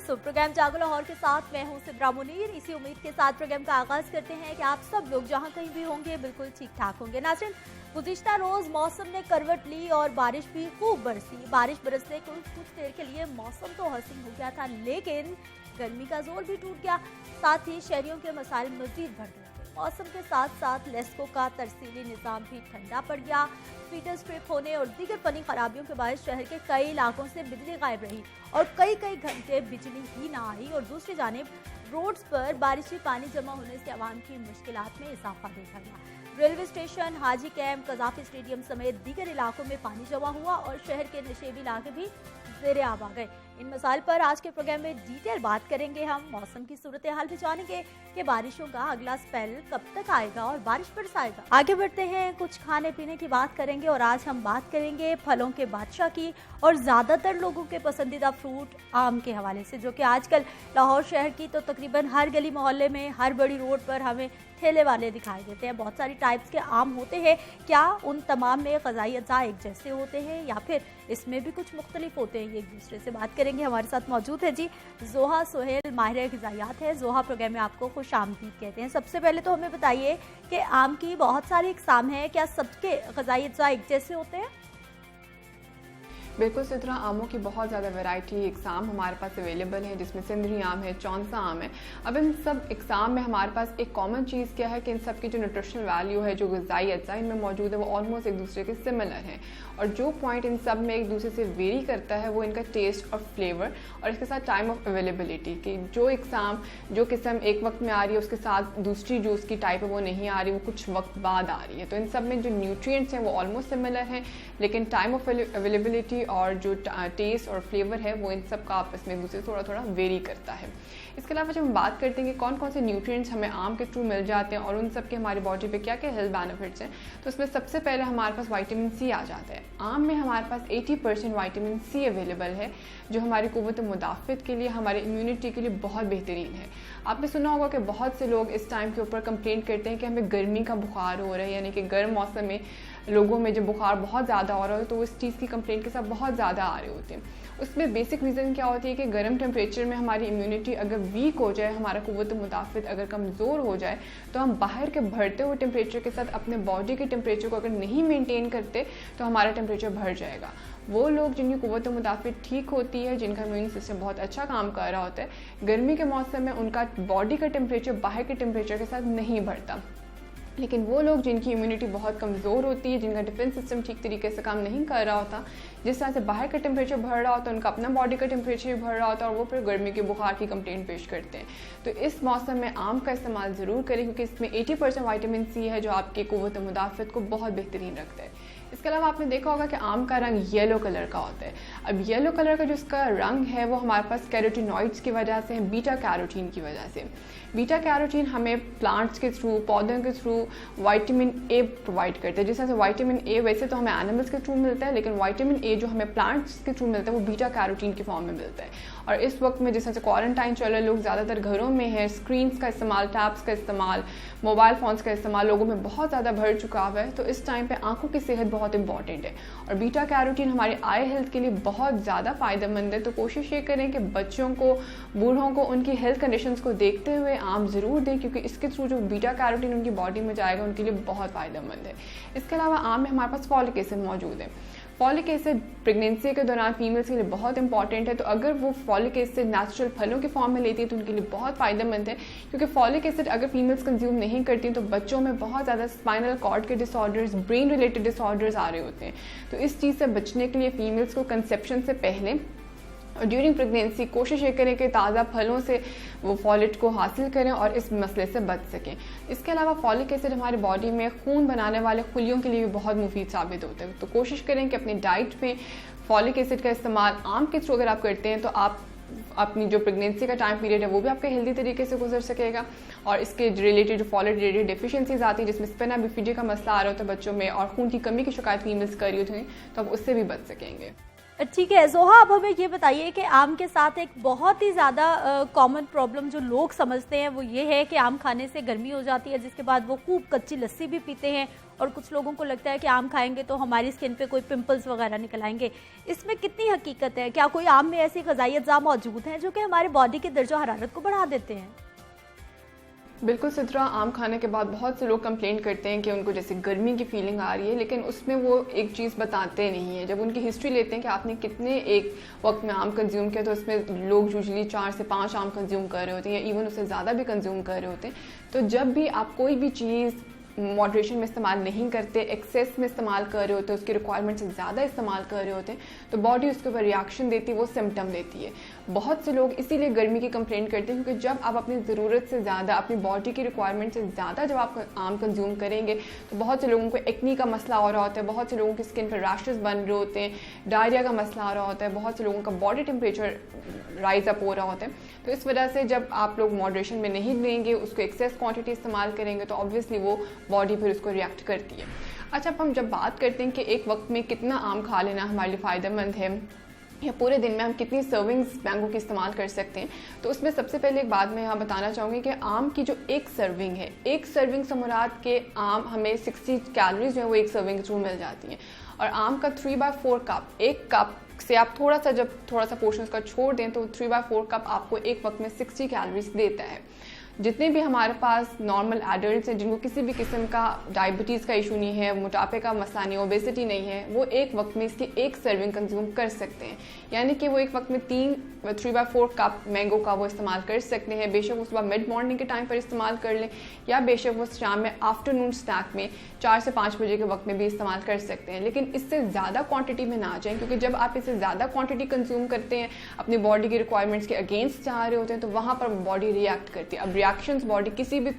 सो programme जागो लाहौर के साथ मैं हूं सिब्रा मुनीर। इसी उम्मीद के साथ प्रोग्राम का आगाज करते हैं कि आप सब लोग जहां कहीं भी होंगे बिल्कुल ठीक ठाक होंगे। नाज़रीन, गुज़िश्ता रोज मौसम ने करवट ली और बारिश भी खूब बरसी। बारिश बरसने को कुछ देर के लिए मौसम तो हसीन हो गया था, लेकिन गर्मी का जोर भी टूट गया। साथ ही शहरियों के मसाइल मजीद बढ़ गए। मौसम के साथ साथ लेस्को का तरसीली निज़ाम भी ठंडा पड़ गया। फीडर स्ट्रिप होने और दीगर फनी खराबियों के बायस शहर के कई इलाकों से बिजली गायब रही और कई घंटे बिजली ही ना आई। और दूसरी जानिब रोड्स पर बारिशी पानी जमा होने से आवाम की मुश्किलात में इजाफा देखा गया। रेलवे स्टेशन, हाजी कैंप, कजाफी स्टेडियम समेत दीगर इलाकों में पानी जमा हुआ और शहर के नशेबी इलाके भी ज़ेरे आब आ गए। इन मसाइल पर आज के प्रोग्राम में डिटेल बात करेंगे। हम मौसम की सूरत हाल भी जानेंगे कि बारिशों का अगला स्पेल कब तक आएगा और बारिश बरसाएगा। आगे बढ़ते हैं, कुछ खाने पीने की बात करेंगे और आज हम बात करेंगे फलों के बादशाह की और ज़्यादातर लोगों के पसंदीदा फ्रूट आम के हवाले से, जो कि आजकल लाहौर शहर की तो तकरीबन हर गली मोहल्ले में, हर बड़ी रोड पर हमें ठेले वाले दिखाई देते हैं। बहुत सारी टाइप्स के आम होते हैं। क्या उन तमाम में ग़िज़ाई अज्जा एक जैसे होते हैं या फिर इसमें भी कुछ मुख्तलिफ होते हैं, ये एक दूसरे से बात करेंगे। हमारे साथ मौजूद है जी जोहा सोहेल, माहिर ग़िज़ायात है। जोहा, प्रोग्राम में आपको खुश आमदीद कहते हैं। सबसे पहले तो हमें बताइए कि आम की बहुत सारी इक़साम हैं, क्या सबके ग़िज़ाई अज्जा एक जैसे होते हैं? बिल्कुल सिद्रा, आमों की बहुत ज़्यादा वैरायटी इकसाम हमारे पास अवेलेबल है, जिसमें सिंदरी आम है, चौंसा आम है। अब इन सब इकसाम में हमारे पास एक कॉमन चीज़ क्या है कि इन सब की जो न्यूट्रिशनल वैल्यू है, जो ग़िज़ाई अज्जा इनमें मौजूद है, वो ऑलमोस्ट एक दूसरे के सिमिलर हैं। और जो पॉइंट इन सब में एक दूसरे से वेरी करता है वो इनका टेस्ट और फ्लेवर और इसके साथ टाइम ऑफ अवेलेबिलिटी, कि जो इकसाम जो किस्म एक वक्त में आ रही है उसके साथ दूसरी जो उसकी टाइप है वो नहीं आ रही, वो कुछ वक्त बाद आ रही है। तो इन सब में जो न्यूट्रिएंट्स हैं वो ऑलमोस्ट सिमिलर हैं, लेकिन टाइम ऑफ अवेलेबिलिटी और जो टेस्ट और फ्लेवर है वो इन सब का आपस में एक दूसरे से थोड़ा थोड़ा वेरी करता है। इसके अलावा जब हम बात करते हैं कि कौन कौन से न्यूट्रिएंट्स हमें आम के थ्रू मिल जाते हैं और उन सब के हमारी बॉडी पे क्या क्या हेल्थ बेनिफिट्स हैं, तो उसमें सबसे पहले हमारे पास विटामिन सी आ जाता है। आम में हमारे पास 80% विटामिन सी अवेलेबल है, जो हमारी क़ुव्वत मुदाफ़ित के लिए, हमारे इम्यूनिटी के लिए बहुत बेहतरीन है। आपने सुना होगा कि बहुत से लोग इस टाइम के ऊपर कंप्लेंट करते हैं कि हमें गर्मी का बुखार हो रहा है, यानी कि गर्म मौसम में लोगों में जो बुखार बहुत ज़्यादा हो रहा है, तो वो इस चीज़ की कंप्लेंट के साथ बहुत ज़्यादा आ रहे होते हैं। उसमें बेसिक रीज़न क्या होती है कि गर्म टेम्परेचर में हमारी इम्यूनिटी अगर वीक हो जाए, हमारा क़ुव्वत मुदाफ़ित अगर कमज़ोर हो जाए, तो हम बाहर के बढ़ते हुए टेम्परेचर के साथ अपने बॉडी के टेम्परेचर को अगर नहीं मेंटेन करते तो हमारा टेम्परेचर बढ़ जाएगा। वो लोग जिनकी क़ुव्वत मुदाफ़ित ठीक होती है, जिनका इम्यून सिस्टम बहुत अच्छा काम कर रहा होता है, गर्मी के मौसम में उनका बॉडी का टेम्परेचर बाहर के टेम्परेचर के साथ नहीं बढ़ता। लेकिन वो लोग जिनकी इम्यूनिटी बहुत कमज़ोर होती है, जिनका डिफेंस सिस्टम ठीक तरीके से काम नहीं कर रहा होता, जिस तरह से बाहर का टेम्परेचर बढ़ रहा होता है, उनका अपना बॉडी का टेम्परेचर भी बढ़ रहा होता है और वो फिर गर्मी के बुखार की कंप्लेंट पेश करते हैं। तो इस मौसम में आम का इस्तेमाल ज़रूर करें, क्योंकि इसमें 80% विटामिन सी है, जो आपके क़ुव्वत मुदाफ़ित को बहुत बेहतरीन रखता है। इसके अलावा आपने देखा होगा कि आम का रंग येलो कलर का होता है। अब येलो कलर का जो इसका रंग है वो हमारे पास कैरोटीनॉइड्स की वजह से है, बीटा कैरोटीन की वजह से। बीटा कैरोटीन हमें प्लांट्स के थ्रू, पौधों के थ्रू विटामिन ए प्रोवाइड करता है। जिस तरह से विटामिन ए वैसे तो हमें एनिमल्स के थ्रू मिलता है, लेकिन विटामिन ए जो हमें प्लांट्स के थ्रू मिलता है वो बीटा कैरोटीन के फॉर्म में मिलता है। और इस वक्त में जिस तरह से क्वारंटाइन चल रहा है, लोग ज़्यादातर घरों में हैं, स्क्रीन्स का इस्तेमाल, टैब्स का इस्तेमाल, मोबाइल फ़ोन्स का इस्तेमाल लोगों में बहुत ज़्यादा बढ़ चुका हुआ है। तो इस टाइम पे आंखों की सेहत बहुत इंपॉर्टेंट है और बीटा कैरोटीन हमारी आई हेल्थ के लिए बहुत ज़्यादा फ़ायदेमंद है। तो कोशिश ये करें कि बच्चों को, बूढ़ों को उनकी हेल्थ कंडीशंस को देखते हुए आम ज़रूर दें, क्योंकि इसके थ्रू जो बीटा कैरोटीन उनकी बॉडी में जाएगा उनके लिए बहुत फ़ायदेमंद है। इसके अलावा आम में हमारे पास फॉलिक एसिड मौजूद है। फॉलिक एसिड प्रेगनेंसी के दौरान फीमेल्स के लिए बहुत इंपॉर्टेंट है। तो अगर वो फॉलिक एसिड नेचुरल फलों के फॉर्म में लेती है तो उनके लिए बहुत फ़ायदेमंद है, क्योंकि फॉलिक एसिड अगर फीमेल्स कंज्यूम नहीं करती तो बच्चों में बहुत ज़्यादा स्पाइनल कॉर्ड के डिसऑर्डर्स, ब्रेन रिलेटेड डिसऑर्डर्स आ रहे होते हैं। तो इस चीज़ से बचने के लिए फीमेल्स को कंसेप्शन से पहले और ड्यूरिंग प्रेगनेंसी कोशिश ये करें कि ताज़ा फलों से वो फॉलेट को हासिल करें और इस मसले से बच सकें। इसके अलावा फॉलिक एसिड हमारी बॉडी में खून बनाने वाले खुलियों के लिए भी बहुत मुफीद साबित होता है। तो कोशिश करें कि अपनी डाइट में फॉलिक एसिड का इस्तेमाल आम के थ्रू अगर आप करते हैं तो आप अपनी जो प्रेगनेंसी का टाइम पीरियड है वो भी आपके हेल्दी तरीके से गुजर सकेगा। और इसके रिलेटेड जो फॉलेट रिलेटेड डेफिशिएंसीज आती है, जिसमें स्पेना बिफिडी का मसला आ रहा होता है बच्चों में और खून की कमी की शिकायत फीमेल्स कर रही होती हैं, तो आप उससे भी बच सकेंगे। ठीक है जोहा, अब हमें ये बताइए कि आम के साथ एक बहुत ही ज़्यादा कॉमन प्रॉब्लम जो लोग समझते हैं वो ये है कि आम खाने से गर्मी हो जाती है, जिसके बाद वो खूब कच्ची लस्सी भी पीते हैं, और कुछ लोगों को लगता है कि आम खाएंगे तो हमारी स्किन पे कोई पिंपल्स वगैरह निकल आएंगे। इसमें कितनी हकीकत है? क्या कोई आम में ऐसी ग़िज़ाई अज़्ज़ा मौजूद हैं जो कि हमारे बॉडी के दर्जो हरारत को बढ़ा देते हैं? बिल्कुल सिद्रा, आम खाने के बाद बहुत से लोग कंप्लेंट करते हैं कि उनको जैसे गर्मी की फीलिंग आ रही है, लेकिन उसमें वो एक चीज़ बताते नहीं है। जब उनकी हिस्ट्री लेते हैं कि आपने कितने एक वक्त में आम कंज्यूम किया, तो उसमें लोग यूजुअली 4 से 5 आम कंज्यूम कर रहे होते हैं या इवन उससे ज़्यादा भी कंज्यूम कर रहे होते हैं। तो जब भी आप कोई भी चीज़ मॉडरेशन में इस्तेमाल नहीं करते, एक्सेस में इस्तेमाल कर रहे होते हैं, उसकी रिक्वायरमेंट से ज़्यादा इस्तेमाल कर रहे होते हैं, तो बॉडी उसके ऊपर रिएक्शन देती है, वो सिम्टम देती है। बहुत से लोग इसीलिए गर्मी की कंप्लेंट करते हैं, क्योंकि जब आप अपनी ज़रूरत से ज़्यादा, अपनी बॉडी की रिक्वायरमेंट से ज़्यादा जब आप आम कंज्यूम करेंगे, तो बहुत से लोगों को एक्नी का मसला हो रहा होता है, बहुत से लोगों की स्किन पर रैशेस बन रहे होते हैं, डायरिया का मसला आ रहा होता है, बहुत से लोगों का बॉडी टेम्परेचर राइज अप हो रहा होता है। तो इस वजह से जब आप लोग मॉडरेशन में नहीं लेंगे, उसको एक्सेस क्वांटिटी इस्तेमाल करेंगे, तो ऑब्वियसली वो बॉडी फिर उसको रिएक्ट करती है। अच्छा, अब हम जब बात करते हैं कि एक वक्त में कितना आम खा लेना हमारे लिए फ़ायदेमंद है, या पूरे दिन में हम कितनी सर्विंग्स मैंगो की इस्तेमाल कर सकते हैं, तो उसमें सबसे पहले एक बात मैं यहाँ बताना चाहूँगी कि आम की जो एक सर्विंग है, एक सर्विंग से मुराद के आम हमें 60 कैलोरीज जो है वो एक सर्विंग के थ्रू मिल जाती हैं। और आम का 3/4 कप, एक कप से आप थोड़ा सा पोर्शन उसका छोड़ दें तो 3/4 कप आपको एक वक्त में 60 कैलोरीज देता है। जितने भी हमारे पास नॉर्मल एडल्ट्स हैं जिनको किसी भी किस्म का डायबिटीज़ का इशू नहीं है, मोटापे का मसला नहीं, ओबेसिटी नहीं है, वो एक वक्त में इसकी एक सर्विंग कंज्यूम कर सकते हैं। यानी कि वो एक वक्त में 3/4 कप मैंगो का वो इस्तेमाल कर सकते हैं। बेशक वो सुबह मिड मॉर्निंग के टाइम पर इस्तेमाल कर लें, या बेशक वो शाम में आफ्टरनून स्नैक में 4 से 5 बजे के वक्त में भी इस्तेमाल कर सकते हैं। लेकिन इससे ज़्यादा क्वांटिटी में ना जाएं, क्योंकि जब आप इससे ज़्यादा क्वांटिटी कंज्यूम करते हैं, अपनी बॉडी की रिक्वायरमेंट्स के अगेंस्ट जा रहे होते हैं, तो वहाँ पर बॉडी रिएक्ट करती है। अब रिएक्शंस बॉडी किसी भी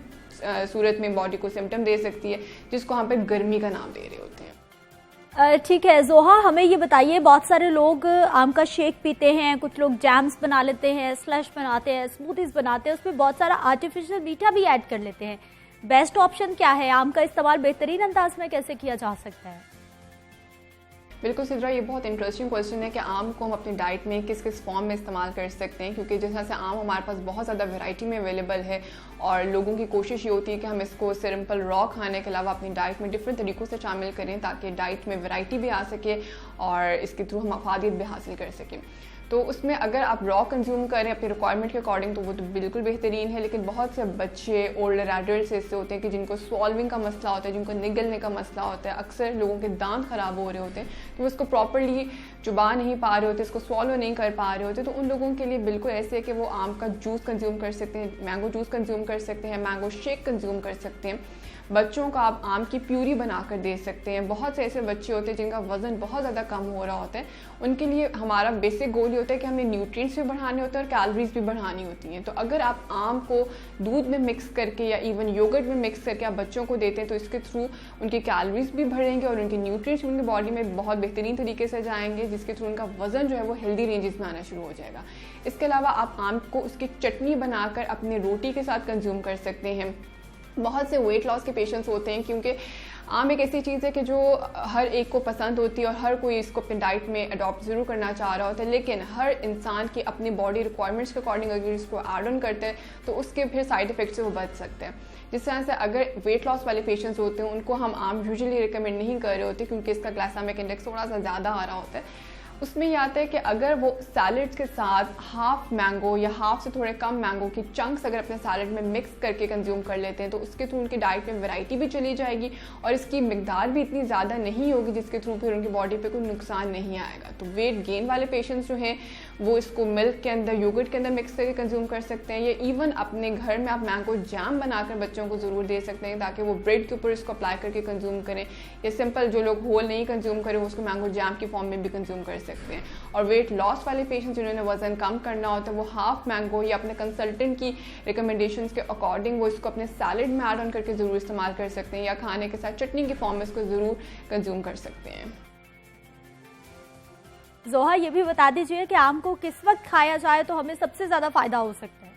सूरत में बॉडी को सिम्टम दे सकती है, जिसको हम पे गर्मी का नाम दे रहे होते हैं। ठीक है जोहा, हमें ये बताइए, बहुत सारे लोग आम का शेक पीते हैं, कुछ लोग जैम्स बना लेते हैं, स्लश बनाते हैं, स्मूदीज बनाते हैं, उसमें बहुत सारा आर्टिफिशियल मीठा भी ऐड कर लेते हैं। बेस्ट ऑप्शन क्या है? आम का इस्तेमाल बेहतरीन अंदाज में कैसे किया जा सकता है? बिल्कुल सिद्रा, ये बहुत इंटरेस्टिंग क्वेश्चन है कि आम को हम अपनी डाइट में किस किस फॉर्म में इस्तेमाल कर सकते हैं, क्योंकि जिस तरह से आम हमारे पास बहुत ज़्यादा वैरायटी में अवेलेबल है, और लोगों की कोशिश ये होती है कि हम इसको सिंपल रॉ खाने के अलावा अपनी डाइट में डिफरेंट तरीक़ों से शामिल करें, ताकि डाइट में वैरायटी भी आ सके और इसके थ्रू हम अफादियत भी हासिल कर सकें। तो उसमें अगर आप रॉ कंज्यूम करें अपनी रिक्वायरमेंट के अकॉर्डिंग, तो वो तो बिल्कुल बेहतरीन है। लेकिन बहुत से बच्चे, ओल्डर एडल्ट्स ऐसे होते हैं कि जिनको स्वॉल्विंग का मसला होता है, जिनको निगलने का मसला होता है, अक्सर लोगों के दांत ख़राब हो रहे होते हैं, तो वो इसको प्रॉपरली चुबा नहीं पा रहे होते, इसको स्वॉलो नहीं कर पा रहे होते, तो उन लोगों के लिए बिल्कुल ऐसे है कि वो आम का जूस कंज्यूम कर सकते हैं, मैंगो जूस कंज्यूम कर सकते हैं, मैंगो शेक कंज्यूम कर सकते हैं। बच्चों को आप आम की प्यूरी बनाकर दे सकते हैं। बहुत से ऐसे बच्चे होते हैं जिनका वज़न बहुत ज़्यादा कम हो रहा होता है, उनके लिए हमारा बेसिक गोल ये होता है कि हमें न्यूट्रिएंट्स भी बढ़ाने होते हैं और कैलोरीज भी बढ़ानी होती हैं। तो अगर आप आम को दूध में मिक्स करके या इवन योगर्ट में मिक्स करके आप बच्चों को देते हैं, तो इसके थ्रू उनकी कैलोरीज भी बढ़ेंगे और उनके न्यूट्रिएंट्स उनकी बॉडी में बहुत बेहतरीन तरीके से जाएंगे, जिसके थ्रू उनका वज़न जो है वो हेल्दी रेंजेस में आना शुरू हो जाएगा। इसके अलावा आप आम को उसकी चटनी बनाकर अपने रोटी के साथ कंज्यूम कर सकते हैं। बहुत से वेट लॉस के पेशेंट्स होते हैं, क्योंकि आम एक ऐसी चीज़ है कि जो हर एक को पसंद होती है और हर कोई इसको अपने डाइट में अडॉप्ट ज़रूर करना चाह रहा होता है, लेकिन हर इंसान की अपनी बॉडी रिक्वायरमेंट्स के अकॉर्डिंग अगर इसको ऐड ऑन करते हैं तो उसके फिर साइड इफेक्ट से वो बच सकते हैं। जिस तरह से अगर वेट लॉस वाले पेशेंट्स होते हैं उनको हम आम यूजुअली रिकमेंड नहीं कर रहे होते, क्योंकि इसका ग्लाइसेमिक इंडेक्स थोड़ा सा ज़्यादा आ रहा होता है। उसमें यह आता है कि अगर वो सैलड्स के साथ हाफ मैंगो या हाफ से थोड़े कम मैंगो की चंक्स अगर अपने सैलड में मिक्स करके कंज्यूम कर लेते हैं, तो उसके थ्रू उनकी डाइट में वैरायटी भी चली जाएगी और इसकी मिकदार भी इतनी ज़्यादा नहीं होगी, जिसके थ्रू फिर उनकी बॉडी पे कोई नुकसान नहीं आएगा। तो वेट गेन वाले पेशेंट्स जो हैं वो इसको मिल्क के अंदर, योगर्ट के अंदर मिक्स करके कंज्यूम कर सकते हैं, या इवन अपने घर में आप मैंगो जैम बनाकर बच्चों को ज़रूर दे सकते हैं, ताकि वो ब्रेड के ऊपर इसको अप्लाई करके कंज्यूम करें, या सिंपल जो लोग होल नहीं कंज्यूम करें वो उसको मैंगो जैम की फॉर्म में भी कंज्यूम कर सकते हैं। और वेट लॉस वाले पेशेंट्स जिन्होंने वजन कम करना होता है, वो हाफ मैंगो या अपने कंसल्टेंट की रिकमेंडेशंस के अकॉर्डिंग वो इसको अपने सैलड में ऐड ऑन करके ज़रूर इस्तेमाल कर सकते हैं, या खाने के साथ चटनी की फॉर्म में इसको ज़रूर कंज्यूम कर सकते हैं। जोहा, ये भी बता दीजिए कि आम को किस वक्त खाया जाए तो हमें सबसे ज़्यादा फायदा हो सकता है?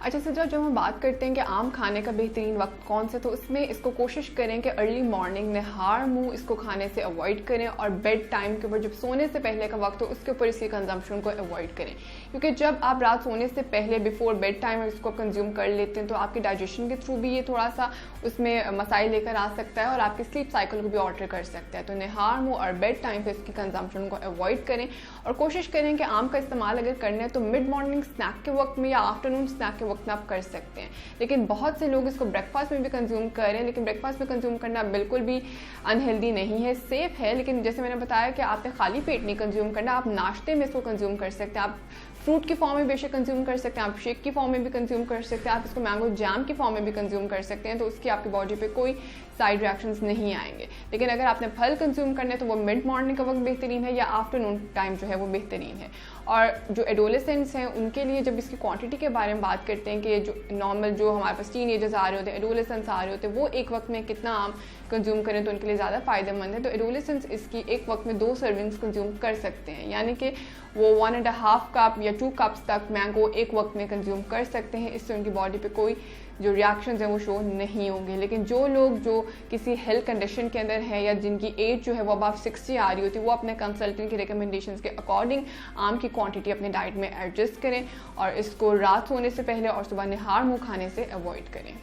अच्छा सजा, जब हम बात करते हैं कि आम खाने का बेहतरीन वक्त कौन सा, तो उसमें इसको कोशिश करें कि अर्ली मॉर्निंग में हाड़ मुंह इसको खाने से अवॉइड करें, और बेड टाइम के ऊपर जब सोने से पहले का वक्त हो उसके ऊपर इसकी कंजम्पशन को अवॉइड करें। क्योंकि जब आप रात सोने से पहले बिफोर बेड टाइम इसको कंज्यूम कर लेते हैं तो आपके डाइजेशन के थ्रू भी ये थोड़ा सा उसमें मसाइल लेकर आ सकता है और आपके स्लीप साइकिल को भी ऑल्टर कर सकता है। तो नहार मुंह और बेड टाइम पे इसकी कंजम्पशन को अवॉइड करें, और कोशिश करें कि आम का इस्तेमाल अगर करना है तो मिड मॉर्निंग स्नैक के वक्त में या आफ्टरनून स्नैक के वक्त में आप कर सकते हैं। लेकिन बहुत से लोग इसको ब्रेकफास्ट में भी कंज्यूम कर रहे हैं, लेकिन ब्रेकफास्ट में कंज्यूम करना बिल्कुल भी अनहेल्दी नहीं है, सेफ है। लेकिन जैसे मैंने बताया कि आपने खाली पेट नहीं कंज्यूम करना, आप नाश्ते में इसको कंज्यूम कर सकते हैं, आप फ्रूट की फॉर्म में बेशक कंज्यूम कर सकते हैं, आप शेक की फॉर्म में भी कंज्यूम कर सकते हैं, आप इसको मैंगो जैम की फॉर्म में भी कंज्यूम कर सकते हैं, तो उसकी आपकी बॉडी पे कोई साइड रिएक्शंस नहीं आएंगे। लेकिन अगर आपने फल कंज्यूम करने हैं तो वो मिड मॉर्निंग का वक्त बेहतरीन है या आफ्टरनून टाइम जो है वो बेहतरीन है। और जो एडोलेसेंट्स हैं उनके लिए जब इसकी क्वांटिटी के बारे में बात करते हैं कि जो नॉर्मल जो हमारे पास टीन एजर्स आ रहे होते हैं, एडोलेसेंट्स आ रहे होते हैं, वो एक वक्त में कितना आम कंज्यूम करें तो उनके लिए ज़्यादा फ़ायदेमंद है। तो एडोलेसेंट्स इसकी एक वक्त में 2 सर्विंग्स कंज्यूम कर सकते हैं, यानी कि वो 1.5 कप या 2 कप्स तक मैंगो एक वक्त में कंज्यूम कर सकते हैं। इससे उनकी बॉडी पे कोई जो रिएक्शंस हैं वो शो नहीं होंगे। लेकिन जो लोग जो किसी हेल्थ कंडीशन के अंदर है या जिनकी एज जो है वो अबव 60 आ रही होती है, वो अपने कंसल्टेंट की रिकमेंडेशंस के अकॉर्डिंग आम की क्वांटिटी अपने डाइट में एडजस्ट करें और इसको रात सोने से पहले और सुबह निहार मुँह खाने से अवॉइड करें।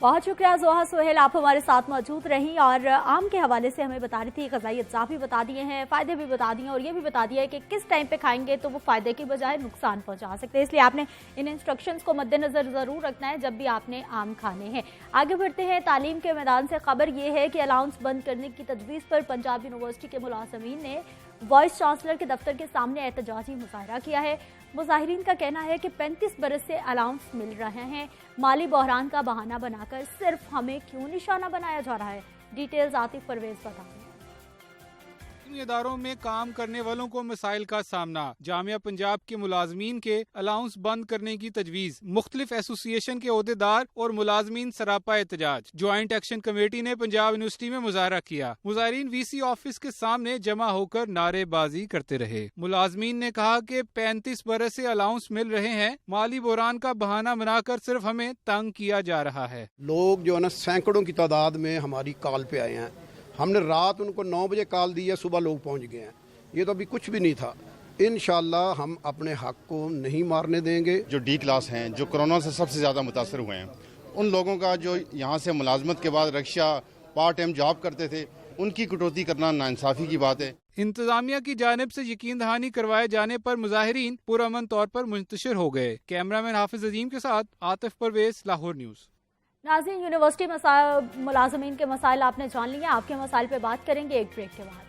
बहुत शुक्रिया जोहा सोहेल, आप हमारे साथ मौजूद रहीं और आम के हवाले से हमें बता रही थी, ग़िज़ाई अज्जा भी बता दिए हैं, फ़ायदे भी बता दिए हैं और ये भी बता दिया है कि किस टाइम पे खाएंगे तो वो फ़ायदे की बजाय नुकसान पहुंचा सकते हैं। इसलिए आपने इन इंस्ट्रक्शंस को मद्देनज़र ज़रूर रखना है जब भी आपने आम खाने हैं। आगे बढ़ते हैं तालीम के मैदान से। खबर ये है कि अलाउंस बंद करने की तजवीज़ पर पंजाब यूनिवर्सिटी के मुलाज़मीन ने वाइस चांसलर के दफ्तर के सामने एहतजाजी मुजाहरा किया है। मुजाहिरीन का कहना है कि 35 बरस से अलाउंस मिल रहे हैं, माली बहरान का बहाना बनाकर सिर्फ हमें क्यों निशाना बनाया जा रहा है। डिटेल्स आतिफ परवेज बता रहे हैं। इदारों में काम करने वालों को मसाइल का सामना, जामिया पंजाब के मुलाजमीन के अलाउंस बंद करने की तजवीज़, मुख्तलिफ एसोसिएशन के ओहदेदार और मुलाजमीन सरापा एहतजाज। ज्वाइंट एक्शन कमेटी ने पंजाब यूनिवर्सिटी में मुजाहरा किया। मुजाहिरीन वीसी ऑफिस के सामने जमा होकर नारेबाजी करते रहे। मुलाजमीन ने कहा कि 35 बरस से अलाउंस मिल रहे हैं, माली बहरान का बहाना बनाकर सिर्फ हमें तंग किया जा रहा है। लोग जो है ना सैकड़ों की तादाद में हमारी कॉल पे आए हैं। हमने रात उनको 9 बजे कॉल दी है, सुबह लोग पहुंच गए हैं। ये तो अभी कुछ भी नहीं था। इंशाल्लाह हम अपने हक को नहीं मारने देंगे। जो डी क्लास हैं, जो कोरोना से सबसे ज़्यादा मुतासर हुए हैं, उन लोगों का जो यहाँ से मुलाजमत के बाद रक्षा पार्ट टाइम जॉब करते थे, उनकी कटौती करना नाइंसाफ़ी की बात है। इंतजामिया की जानिब से यकीन दहानी करवाए जाने पर मुजाहिरीन पुरअमन तौर पर मुंतशिर हो गए। कैमरामैन हाफिज अजीम के साथ आतिफ परवेज, लाहौर न्यूज़। नाज़रीन, यूनिवर्सिटी मुलाजमीन के मसाइल आपने जान लिए। आपके मसाइल पे बात करेंगे एक ब्रेक के बाद।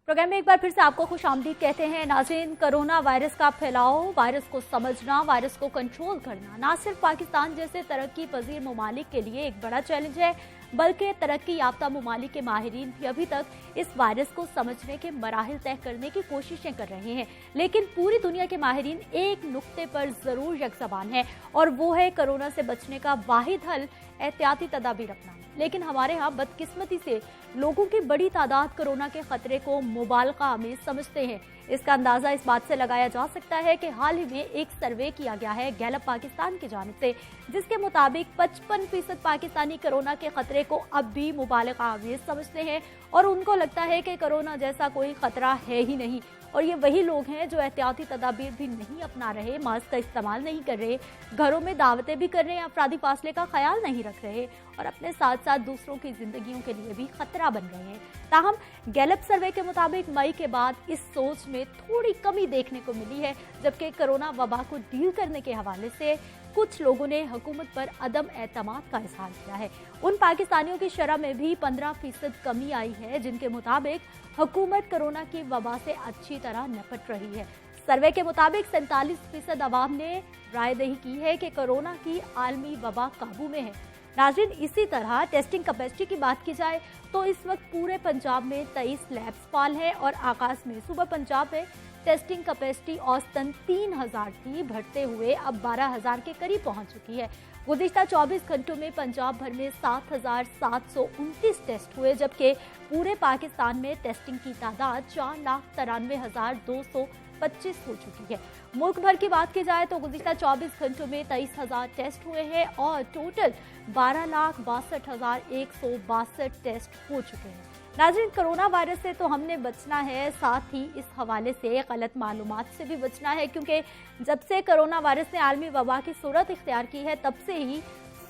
प्रोग्राम में एक बार फिर से आपको खुश आमदीद कहते हैं। नाज़रीन, कोरोना वायरस का फैलाव, वायरस को समझना, वायरस को कंट्रोल करना ना सिर्फ पाकिस्तान जैसे तरक्की पजीर ममालिक के लिए एक बड़ा चैलेंज है, बल्कि तरक्की याफ्ता ममालिक के माहिरीन भी अभी तक इस वायरस को समझने के मराहिल तय करने की कोशिशें कर रहे हैं। लेकिन पूरी दुनिया के माहिरीन एक नुक्ते पर जरूर यकज़बान है और वो है कोरोना से बचने का वाहिद हल एहतियाती तदाबीर अपनाना। लेकिन हमारे यहाँ बदकिस्मती से लोगों की बड़ी तादाद कोरोना के खतरे को मुबालगा आमेज समझते हैं। इसका अंदाजा इस बात से लगाया जा सकता है कि हाल ही में एक सर्वे किया गया है गैलप पाकिस्तान की जानिब से, जिसके मुताबिक 55% पाकिस्तानी कोरोना के खतरे को अब भी मुबालगा आमेज समझते हैं और उनको लगता है कि कोरोना जैसा कोई खतरा है ही नहीं। और ये वही लोग हैं जो एहतियाती तदाबीर भी नहीं अपना रहे, मास्क का इस्तेमाल नहीं कर रहे, घरों में दावतें भी कर रहे हैं, अफरादी फासले का ख्याल नहीं रख रहे और अपने साथ साथ दूसरों की जिंदगियों के लिए भी खतरा बन रहे हैं। ताहम गैलप सर्वे के मुताबिक मई के बाद इस सोच में थोड़ी कमी देखने को मिली है, जबकि कोरोना वबा को डील करने के हवाले से कुछ लोगों ने हुकूमत पर अदम एतमाद का इजहार किया है। उन पाकिस्तानियों की शरह में भी 15% कमी आई है जिनके मुताबिक हुकूमत कोरोना की वबा से अच्छी तरह निपट रही है। सर्वे के मुताबिक 47% अवाम ने राय दही की है कि कोरोना की आलमी वबा काबू में है। नाज़रीन, इसी तरह टेस्टिंग कैपेसिटी की बात की जाए तो इस वक्त पूरे पंजाब में 23 लैब्स फाल है और आगाज में सुबह पंजाब में टेस्टिंग कैपेसिटी औसतन 3000 थी, बढ़ते हुए अब 12000 के करीब पहुंच चुकी है। गुज़िश्ता 24 घंटों में पंजाब भर में 7,729 टेस्ट हुए, जबकि पूरे पाकिस्तान में टेस्टिंग की तादाद 4,93,225 हो चुकी है। मुल्क भर की बात की जाए तो गुज़िश्ता 24 घंटों में 23,000 टेस्ट हुए हैं और टोटल 12,62,162 टेस्ट हो चुके हैं। नाज़रीन, कोरोना वायरस से तो हमने बचना है, साथ ही इस हवाले से गलत मालूमात से भी बचना है, क्योंकि जब से कोरोना वायरस ने आलमी वबा की सूरत इख्तियार की है तब से ही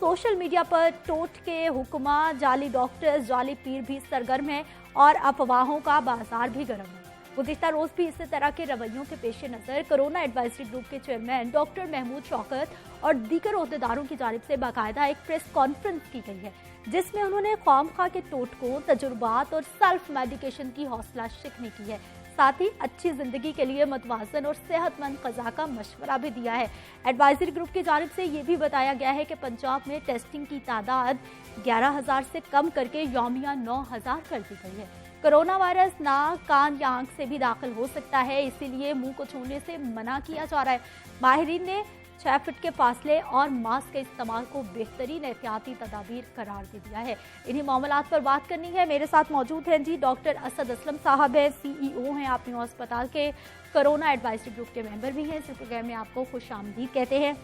सोशल मीडिया पर टोटके, हुक्मा, जाली डॉक्टर्स, जाली पीर भी सरगर्म है और अफवाहों का बाजार भी गर्म है। गुज़िश्ता रोज़ भी इसी तरह के रवैयों के पेश नज़र कोरोना एडवाइजरी ग्रुप के चेयरमैन डॉक्टर महमूद शौकत और दीगर ओहदेदारों की जानिब से बाकायदा एक प्रेस कॉन्फ्रेंस की गई है, जिसमें उन्होंने कौम-खा के टोटकों, तजुर्बात और सेल्फ मेडिकेशन की हौसला शिकनी की है। साथ ही अच्छी जिंदगी के लिए मतवाजन और सेहतमंद ग़िज़ा का मशवरा भी दिया है। एडवाइजरी ग्रुप की जानिब से ये भी बताया गया है कि पंजाब में टेस्टिंग की तादाद 11,000 से कम करके यौमिया 9,000 कर दी गई है। कोरोना वायरस नाक, कान या आंख से भी दाखिल हो सकता है, इसीलिए मुंह को छूने से मना किया जा रहा है। माहिरीन ने 6 फीट के फासले और मास्क के इस्तेमाल को बेहतरीन एहतियाती तदाबीर करार दे दिया है। इन्हीं मामलात पर बात करनी है। मेरे साथ मौजूद हैं जी डॉक्टर असद असलम साहब है, CEO हैं आप न्यू अस्पताल के, कोरोना एडवाइजरी ग्रुप के मेंबर भी हैं। इस प्रोग्राम में आपको खुश आमदीद कहते हैं।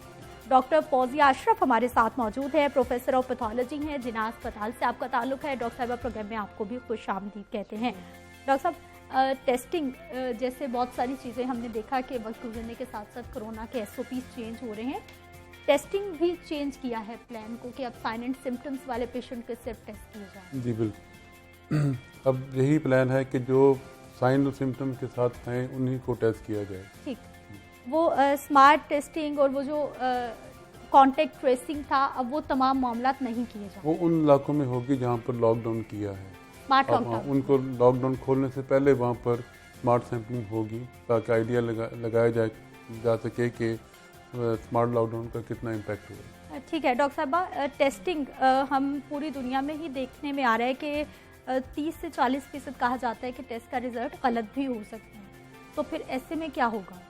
डॉक्टर फौजिया अशरफ हमारे साथ मौजूद है, प्रोफेसर ऑफ पैथोलॉजी हैं, जिन्ना अस्पताल से आपका ताल्लुक है। डॉक्टर साहब, प्रोग्राम में आपको भी खुश आमदीद कहते हैं। डॉक्टर साहब, टेस्टिंग जैसे बहुत सारी चीज़ें हमने देखा कि वक्त गुजरने के साथ साथ कोरोना के SOPs चेंज हो रहे हैं, टेस्टिंग भी चेंज किया है प्लान को कि अब साइन एंड सिम्टम्स वाले पेशेंट के सिर्फ टेस्ट किए जाए। जी बिल्कुल, अब यही प्लान है कि जो साइन और सिम्टम के साथ हैं उन्हीं को टेस्ट किया जाए। ठीक, वो स्मार्ट टेस्टिंग और वो जो कॉन्टेक्ट ट्रेसिंग था, अब वो तमाम मामलात नहीं किए जाए। वो उन इलाकों में होगी जहाँ पर लॉकडाउन किया है। उनको लॉकडाउन खोलने से पहले वहाँ पर स्मार्ट सैम्पलिंग होगी ताकि आइडिया लगाया जा सके कि स्मार्ट लॉकडाउन का कितना इम्पैक्ट हुआ। ठीक है डॉक्टर साहबा, टेस्टिंग हम पूरी दुनिया में ही देखने में आ रहा है कि 30 से 40% कहा जाता है कि टेस्ट का रिजल्ट गलत भी हो सकता है, तो फिर ऐसे में क्या होगा?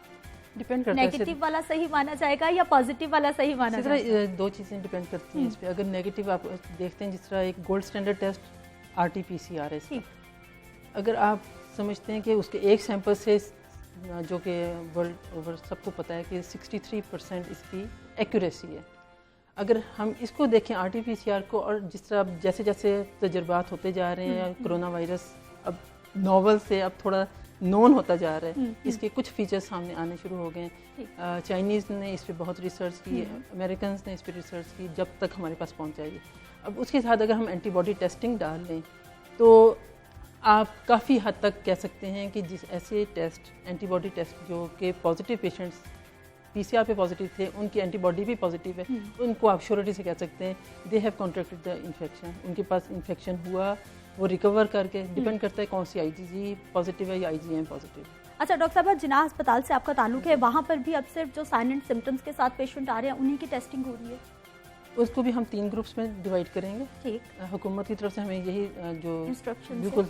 डिपेंड करता है, नेगेटिव वाला सही माना जाएगा या पॉजिटिव वाला सही माना जाएगा? दो चीज़ें डिपेंड करती हैं इस पर। अगर नेगेटिव आप देखते हैं, जिस तरह एक गोल्ड स्टैंडर्ड टेस्ट RT-PCR है, अगर आप समझते हैं कि उसके एक सैंपल से, जो कि वर्ल्ड ओवर सबको पता है कि 63% इसकी एक्यूरेसी है, अगर हम इसको देखें RT-PCR को, और जिस तरह जैसे जैसे तजुर्बात होते जा रहे हैं, कोरोना वायरस अब नॉवल से अब थोड़ा नोन होता जा रहा है, इसके कुछ फीचर्स सामने आने शुरू हो गए हैं। चाइनीज़ ने इस पर बहुत रिसर्च की, अमेरिकन ने इस पर रिसर्च की, जब तक हमारे पास पहुंच जाएगी। अब उसके साथ अगर हम एंटीबॉडी टेस्टिंग डाल लें तो आप काफ़ी हद तक कह सकते हैं कि जिस ऐसे टेस्ट, एंटीबॉडी टेस्ट जो कि पॉजिटिव पेशेंट्स PCR पे पॉजिटिव थे, उनकी एंटीबॉडी भी पॉजिटिव है, उनको आप श्योरिटी से कह सकते हैं they have contracted the infection, उनके पास इन्फेक्शन हुआ, वो रिकवर करके, डिपेंड करता है कौन सी IgG पॉजिटिव है या IgM पॉजिटिव। अच्छा डॉक्टर साहब, जिन्ना अस्पताल से आपका ताल्लुक है, वहाँ पर भी अब सिर्फ जो साइन एंड सिम्टम्स के साथ पेशेंट आ रहे हैं उन्हीं की टेस्टिंग हो रही है? उसको भी हम 3 ग्रुप्स में डिवाइड करेंगे। ठीक, हुकूमत की तरफ से हमें यही जो इंस्ट्रक्शन बिल्कुल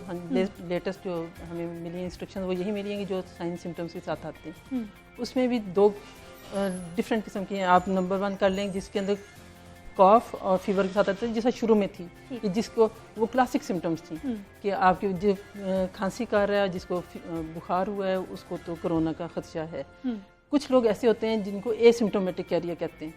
लेटेस्ट जो हमें मिली इंस्ट्रक्शन वो यही मिली है कि जो साइन सिम्टम्स के साथ आते हैं उसमें भी 2 डिफरेंट किस्म की हैं। आप नंबर 1 कर लें जिसके अंदर कॉफ और फीवर के साथ आते हैं, जैसा शुरू में थी कि जिसको वो क्लासिक सिम्टम्स थी कि आपकी जो खांसी कर रहा है, जिसको बुखार हुआ है, उसको तो कोरोना का खदशा है। कुछ लोग ऐसे होते हैं जिनको एसिम्टोमेटिक कैरियर कहते हैं,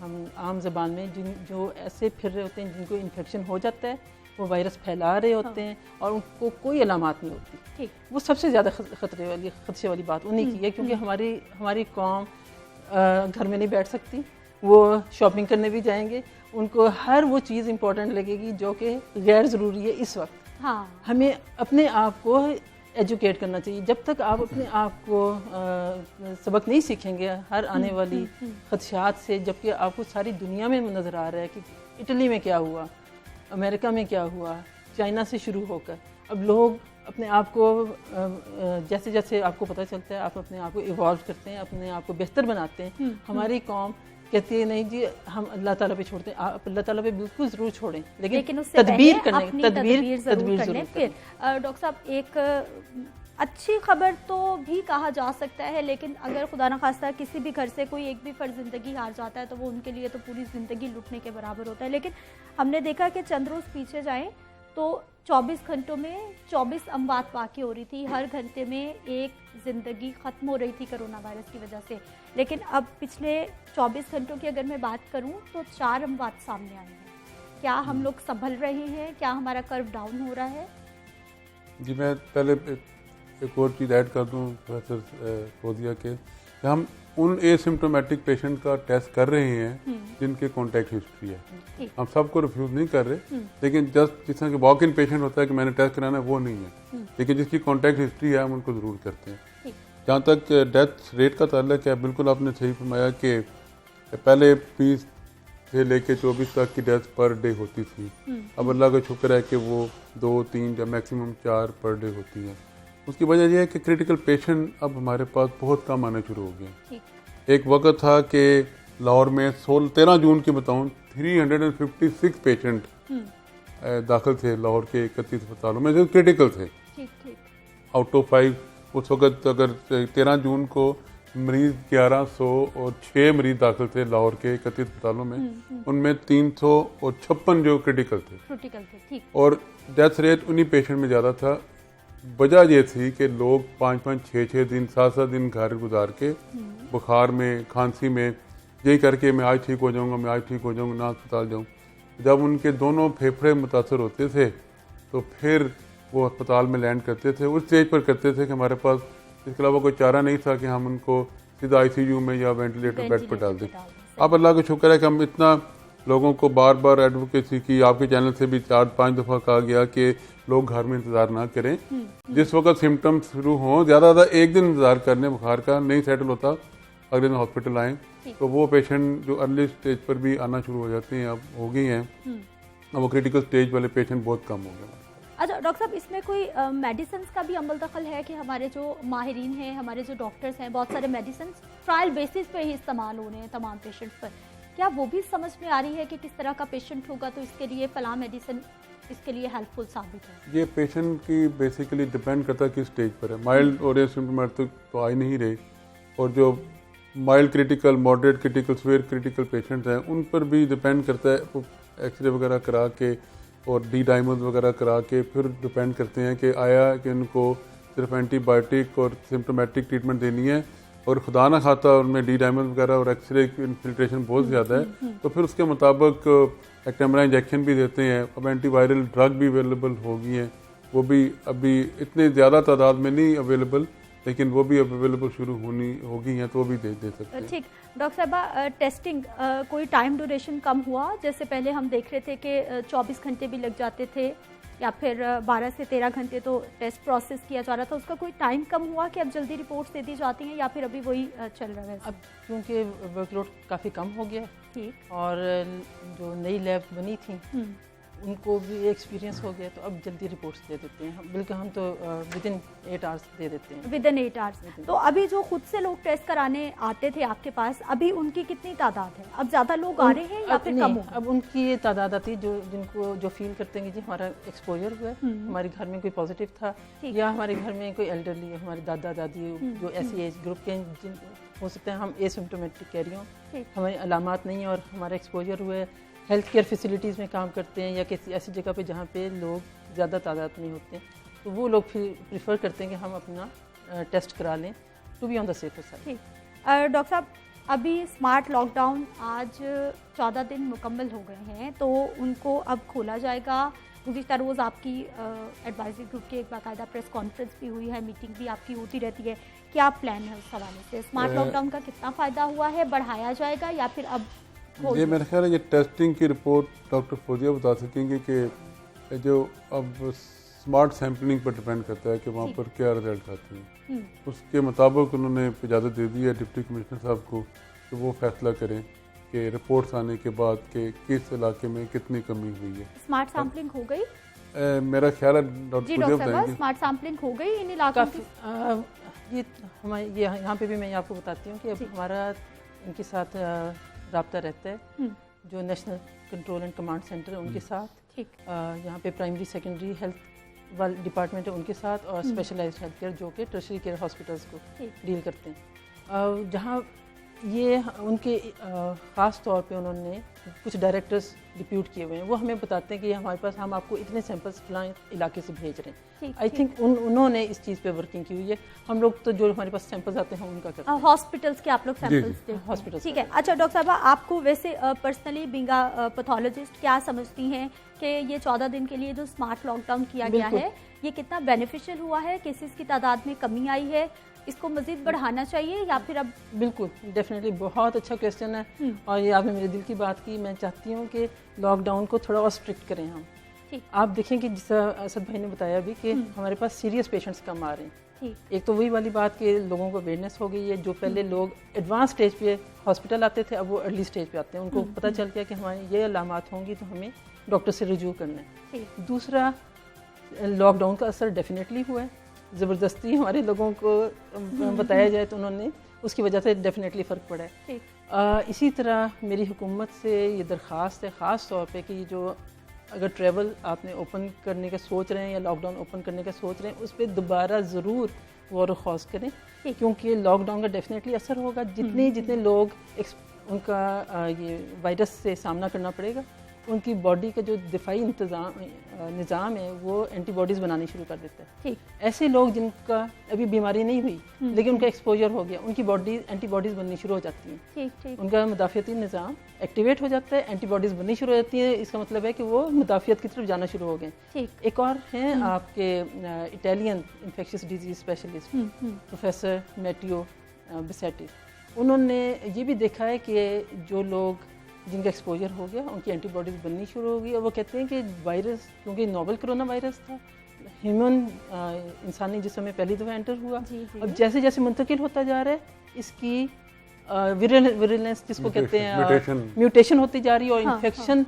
हम आम ज़बान में जो ऐसे फिर रहे होते हैं जिनको इन्फेक्शन हो जाता है, वो वायरस फैला रहे होते हैं और उनको कोई अलामात नहीं होती। वो सबसे ज़्यादा खदशे वाली बात उन्हीं की है, क्योंकि हमारी कौम घर में नहीं बैठ सकती, वो शॉपिंग करने भी जाएंगे, उनको हर वो चीज़ इम्पोर्टेंट लगेगी जो कि गैर ज़रूरी है इस वक्त। हमें अपने आप को एजुकेट करना चाहिए। जब तक आप अपने आप को सबक नहीं सीखेंगे हर आने वाली खदशात से, जबकि आपको सारी दुनिया में नज़र आ रहा है कि इटली में क्या हुआ, अमेरिका में क्या हुआ, चाइना से शुरू होकर अब लोग अपने आप को जैसे जैसे आपको पता चलता है, आप अपने आप को इवॉल्व करते हैं, अपने आप को बेहतर बनाते हैं। हमारी कौम कहती है नहीं जी हम अल्लाह ताला पे छोड़ते हैं, आप अल्लाह ताला पे बिल्कुल ज़रूर छोड़ें, लेकिन उससे तदबीर करने तदबीर ज़रूर करने। फिर डॉक्टर साहब, एक अच्छी खबर तो भी कहा जा सकता है, लेकिन अगर खुदा न खास्ता किसी भी घर से कोई एक भी फर्द ज़िंदगी हार जाता है तो वो उनके लिए तो पूरी ज़िंदगी लुटने के बराबर होता है। लेकिन हमने देखा कि चंद रोज़ पीछे जाएं तो 24 घंटों में 24 अमवात बाकी हो रही थी, हर घंटे में एक ज़िंदगी ख़त्म हो रही थी कोरोना वायरस की वजह से। लेकिन अब पिछले 24 घंटों की अगर मैं बात करूं तो 4 अमवात सामने आए हैं। क्या हम लोग संभल रहे हैं? क्या हमारा कर्व डाउन हो रहा है? जी, मैं पहले एक और चीज़ ऐड कर दूं प्रोफेसर फोजिया के, हम उन एसिम्प्टोमेटिक पेशेंट का टेस्ट कर रहे हैं जिनके कॉन्टैक्ट हिस्ट्री है। हम सबको रिफ्यूज़ नहीं कर रहे, लेकिन जस्ट जिस तरह के वॉक इन पेशेंट होता है कि मैंने टेस्ट कराना है, वो नहीं है। लेकिन जिसकी कॉन्टैक्ट हिस्ट्री है हम उनको ज़रूर करते हैं। जहाँ तक डेथ रेट का ताल्लुक है, बिल्कुल आपने सही फरमाया कि पहले 20 से लेके 24 तक की डेथ पर डे होती थी। अब अल्लाह का शुक्र है कि वो 2, 3 या मैक्सिमम 4 पर डे होती है। उसकी वजह यह है कि क्रिटिकल पेशेंट अब हमारे पास बहुत कम आने शुरू हो गए। एक वक्त था कि लाहौर में 13 जून की बताऊं 356 पेशेंट दाखिल थे लाहौर के 31 अस्पतालों में जो क्रिटिकल थे। आउट ऑफ 5 उस वक्त अगर 13 जून को मरीज 1100 और 6 मरीज दाखिल थे लाहौर के 31 अस्पतालों में, उनमें 356 जो क्रिटिकल थे। और डेथ रेट उन्हीं पेशेंट में ज़्यादा था। वजह ये थी कि लोग 5-5, 6-6 दिन, 7-7 दिन घर गुजार के बुखार में, खांसी में यही करके मैं आज ठीक हो जाऊंगा, मैं आज ठीक हो जाऊंगा, ना अस्पताल जाऊँ। जब उनके दोनों फेफड़े मुतासर होते थे तो फिर वो अस्पताल में लैंड करते थे। उस स्टेज पर करते थे कि हमारे पास इसके अलावा कोई चारा नहीं था कि हम उनको सीधा ICU में या वेंटिलेटर बेड पर डाल दें। अब अल्लाह का शुक्र है कि हम इतना लोगों को बार बार एडवोकेसी की, आपके चैनल से भी 4-5 दफ़ा कहा गया कि लोग घर में इंतज़ार ना करें। जिस वक्त सिम्टम्स शुरू हों, ज़्यादा एक दिन इंतज़ार करने बुखार का, नहीं सेटल होता अगले दिन हॉस्पिटल आएँ, तो वो पेशेंट जो अर्ली स्टेज पर भी आना शुरू हो जाते हैं, अब हो गई हैं। अब वो क्रिटिकल स्टेज वाले पेशेंट बहुत कम हो गए। अच्छा डॉक्टर साहब, इसमें कोई मेडिसिन का भी अमल दखल है कि हमारे जो माहिरीन हैं, हमारे जो डॉक्टर्स हैं, बहुत सारे मेडिसिन ट्रायल बेसिस पे ही इस्तेमाल हो रहे हैं तमाम पेशेंट्स पर, क्या वो भी समझ में आ रही है कि किस तरह का पेशेंट होगा तो इसके लिए फलां मेडिसिन इसके लिए हेल्पफुल साबित है? ये पेशेंट की बेसिकली डिपेंड करता है किस स्टेज पर है। माइल्ड और एसिम्प्टोमेटिक तो आ ही नहीं रहे, और जो mild critical, moderate critical, severe critical patient हैं उन पर भी डिपेंड करता है। एक्सरे वगैरह करा के और डी-डाइमर्स वगैरह करा के फिर डिपेंड करते हैं कि आया कि उनको सिर्फ एंटीबायोटिक और सिम्प्टोमेटिक ट्रीटमेंट देनी है और खुदा ना खाता उनमें डी-डाइमर्स वगैरह और एक्सरे की इन्फिल्ट्रेशन बहुत ज़्यादा है, तो फिर उसके मुताबिक एक्टेमरा इंजेक्शन भी देते हैं। अब एंटीवायरल ड्रग भी अवेलेबल हो गई हैं, वो भी अभी इतने ज़्यादा तादाद में नहीं अवेलेबल, लेकिन वो भी अवेलेबल शुरू हो गई हैं, तो वो भी दे सकते हैं। ठीक डॉक्टर साहबा, टेस्टिंग कोई टाइम ड्यूरेशन कम हुआ? जैसे पहले हम देख रहे थे कि 24 घंटे भी लग जाते थे या फिर 12 से 13 घंटे तो टेस्ट प्रोसेस किया जा रहा था, उसका कोई टाइम कम हुआ कि अब जल्दी रिपोर्ट्स दे दी जाती हैं या फिर अभी वही चल रहा है? अब क्योंकि वर्कलोड काफ़ी कम हो गया, ठीक, और जो नई लैब बनी थी उनको भी एक्सपीरियंस हो गया, तो अब जल्दी रिपोर्ट्स दे देते हैं। बल्कि हम तो विदिन 8 आवर्स दे देते हैं। Within 8 hours. तो अभी जो खुद से लोग टेस्ट कराने आते थे आपके पास, अभी उनकी कितनी तादाद है? अब ज़्यादा लोग आ रहे हैं या फिर कम हो? अब उनकी ये तादाद आती है जो फील करते हैं कि जी हमारा एक्सपोजर हुआ है, हमारे घर में कोई पॉजिटिव था, या हमारे घर में कोई एल्डरली है, हमारे दादा दादी जो ऐसी एज ग्रुप के जिन हो सकते हैं हम एसिम्प्टोमेटिक कह रही हूँ, हमारी अलामात नहीं है और हमारा एक्सपोजर हुआ है, हेल्थ केयर फैसिलिटीज़ में काम करते हैं या किसी ऐसी जगह पे जहाँ पे लोग ज़्यादा तादाद में होते हैं, तो वो लोग फिर प्रिफर करते हैं कि हम अपना टेस्ट करा लें to be on the safer side. Doctor साहब, अभी स्मार्ट लॉकडाउन आज 14 दिन मुकम्मल हो गए हैं, तो उनको अब खोला जाएगा। गुज़िश्ता रोज़ आपकी एडवाइजरी ग्रुप की एक बाकायदा प्रेस कॉन्फ्रेंस भी हुई है, मीटिंग भी आपकी होती रहती है, क्या प्लान है उस हवाले से? स्मार्ट लॉकडाउन का कितना फ़ायदा हुआ है, बढ़ाया जाएगा या फिर अब? ये मेरा ख्याल है ये टेस्टिंग की रिपोर्ट डॉक्टर फोजिया बता सकेंगे कि जो अब स्मार्ट सैम्पलिंग पर डिपेंड करता है कि वहाँ पर क्या रिजल्ट आते हैं, उसके मुताबिक उन्होंने इजाज़त दे दी है डिप्टी कमिश्नर साहब को कि वो फैसला करें कि रिपोर्ट्स आने के बाद कि किस इलाके में कितनी कमी हुई है। स्मार्ट सैम्पलिंग हो गई? मेरा ख्याल है डॉक्टर फोजिया बताएंगे। स्मार्ट सैम्पलिंग हो गई इन इलाकों की? ये हमारे यहाँ पे भी मैं आपको बताती हूँ कि अब हमारा इनके साथ राब्ता रहता है, जो national control and command centre है उनके साथ। यहाँ पे प्राइमरी सेकेंडरी हेल्थ वाले डिपार्टमेंट है उनके साथ, और स्पेशलाइज्ड हेल्थ केयर जो कि टर्शरी केयर हॉस्पिटल्स को डील करते हैं। जहाँ ये उनके ख़ास तौर पे उन्होंने कुछ डायरेक्टर्स डिप्यूट किए हुए हैं, वो हमें बताते हैं कि हमारे पास हम आपको इतने सैंपल्स फलां इलाके से भेज रहे हैं। आई थिंक उन्होंने इस चीज़ पे वर्किंग की हुई है। हम लोग तो जो हमारे पास सैंपल्स आते हैं उनका करते हैं। हॉस्पिटल्स के आप लोग सैंपल्स हॉस्पिटल्स, ठीक है। अच्छा डॉक्टर साहब, आपको वैसे पर्सनली बीइंग पैथोलॉजिस्ट क्या समझती हैं कि ये 14 दिन के लिए जो स्मार्ट लॉकडाउन किया गया है, ये कितना बेनिफिशियल हुआ है? केसेस की तादाद में कमी आई है? इसको मजीद बढ़ाना चाहिए या फिर अब? बिल्कुल, डेफिनेटली बहुत अच्छा क्वेश्चन है, और ये आपने मेरे दिल की बात की। मैं चाहती हूँ कि लॉकडाउन को थोड़ा और स्ट्रिक्ट करें हम। आप देखें कि जैसा असद भाई ने बताया भी कि हमारे पास सीरियस पेशेंट्स कम आ रहे हैं। एक तो वही वाली बात कि लोगों को अवेयरनेस हो गई है। जो पहले लोग एडवांस स्टेज पे हॉस्पिटल आते थे, अब वो अर्ली स्टेज पे आते हैं। उनको पता चल गया कि हमारे ये अलामात होंगी तो हमें डॉक्टर से रजू करना है। दूसरा, लॉकडाउन का असर डेफिनेटली हुआ है। ज़बरदस्ती हमारे लोगों को बताया जाए तो उन्होंने उसकी वजह से डेफिनेटली फ़र्क पड़ा है। इसी तरह मेरी हुकूमत से ये दरख्वास्त है ख़ास तौर पे कि जो अगर ट्रैवल आपने ओपन करने का सोच रहे हैं या लॉकडाउन ओपन करने का सोच रहे हैं, उस पर दोबारा ज़रूर गौर ख़ौस करें, क्योंकि लॉकडाउन का डेफिनेटली असर होगा। जितने लोग उनका ये वायरस से सामना करना पड़ेगा, उनकी बॉडी का जो दिफाई निज़ाम है वो एंटीबॉडीज़ बनानी शुरू कर देता है। ऐसे लोग जिनका अभी बीमारी नहीं हुई लेकिन उनका एक्सपोजर हो गया, उनकी बॉडी एंटीबॉडीज़ बननी शुरू हो जाती हैं। उनका मुदाफ़ियती निज़ाम एक्टिवेट हो जाता है, एंटीबॉडीज़ बननी शुरू हो जाती है। इसका मतलब है कि वो मुदाफ़ियत की तरफ जाना शुरू हो गए। एक और हैं आपके Italian infectious disease specialist professor Matteo Bassetti. उन्होंने ये भी देखा है कि जो लोग जिनका एक्सपोजर हो गया उनकी एंटीबॉडीज़ बननी शुरू हो गई, और वो कहते हैं कि वायरस, क्योंकि नोवेल कोरोना वायरस था, ह्यूमन इंसानी जिस्म में पहली दफ़ा एंटर हुआ। अब जैसे जैसे मुंतकिल होता जा रहा है, इसकी विरुलेंस जिसको कहते हैं म्यूटेशन होती जा रही है, और इन्फेक्शन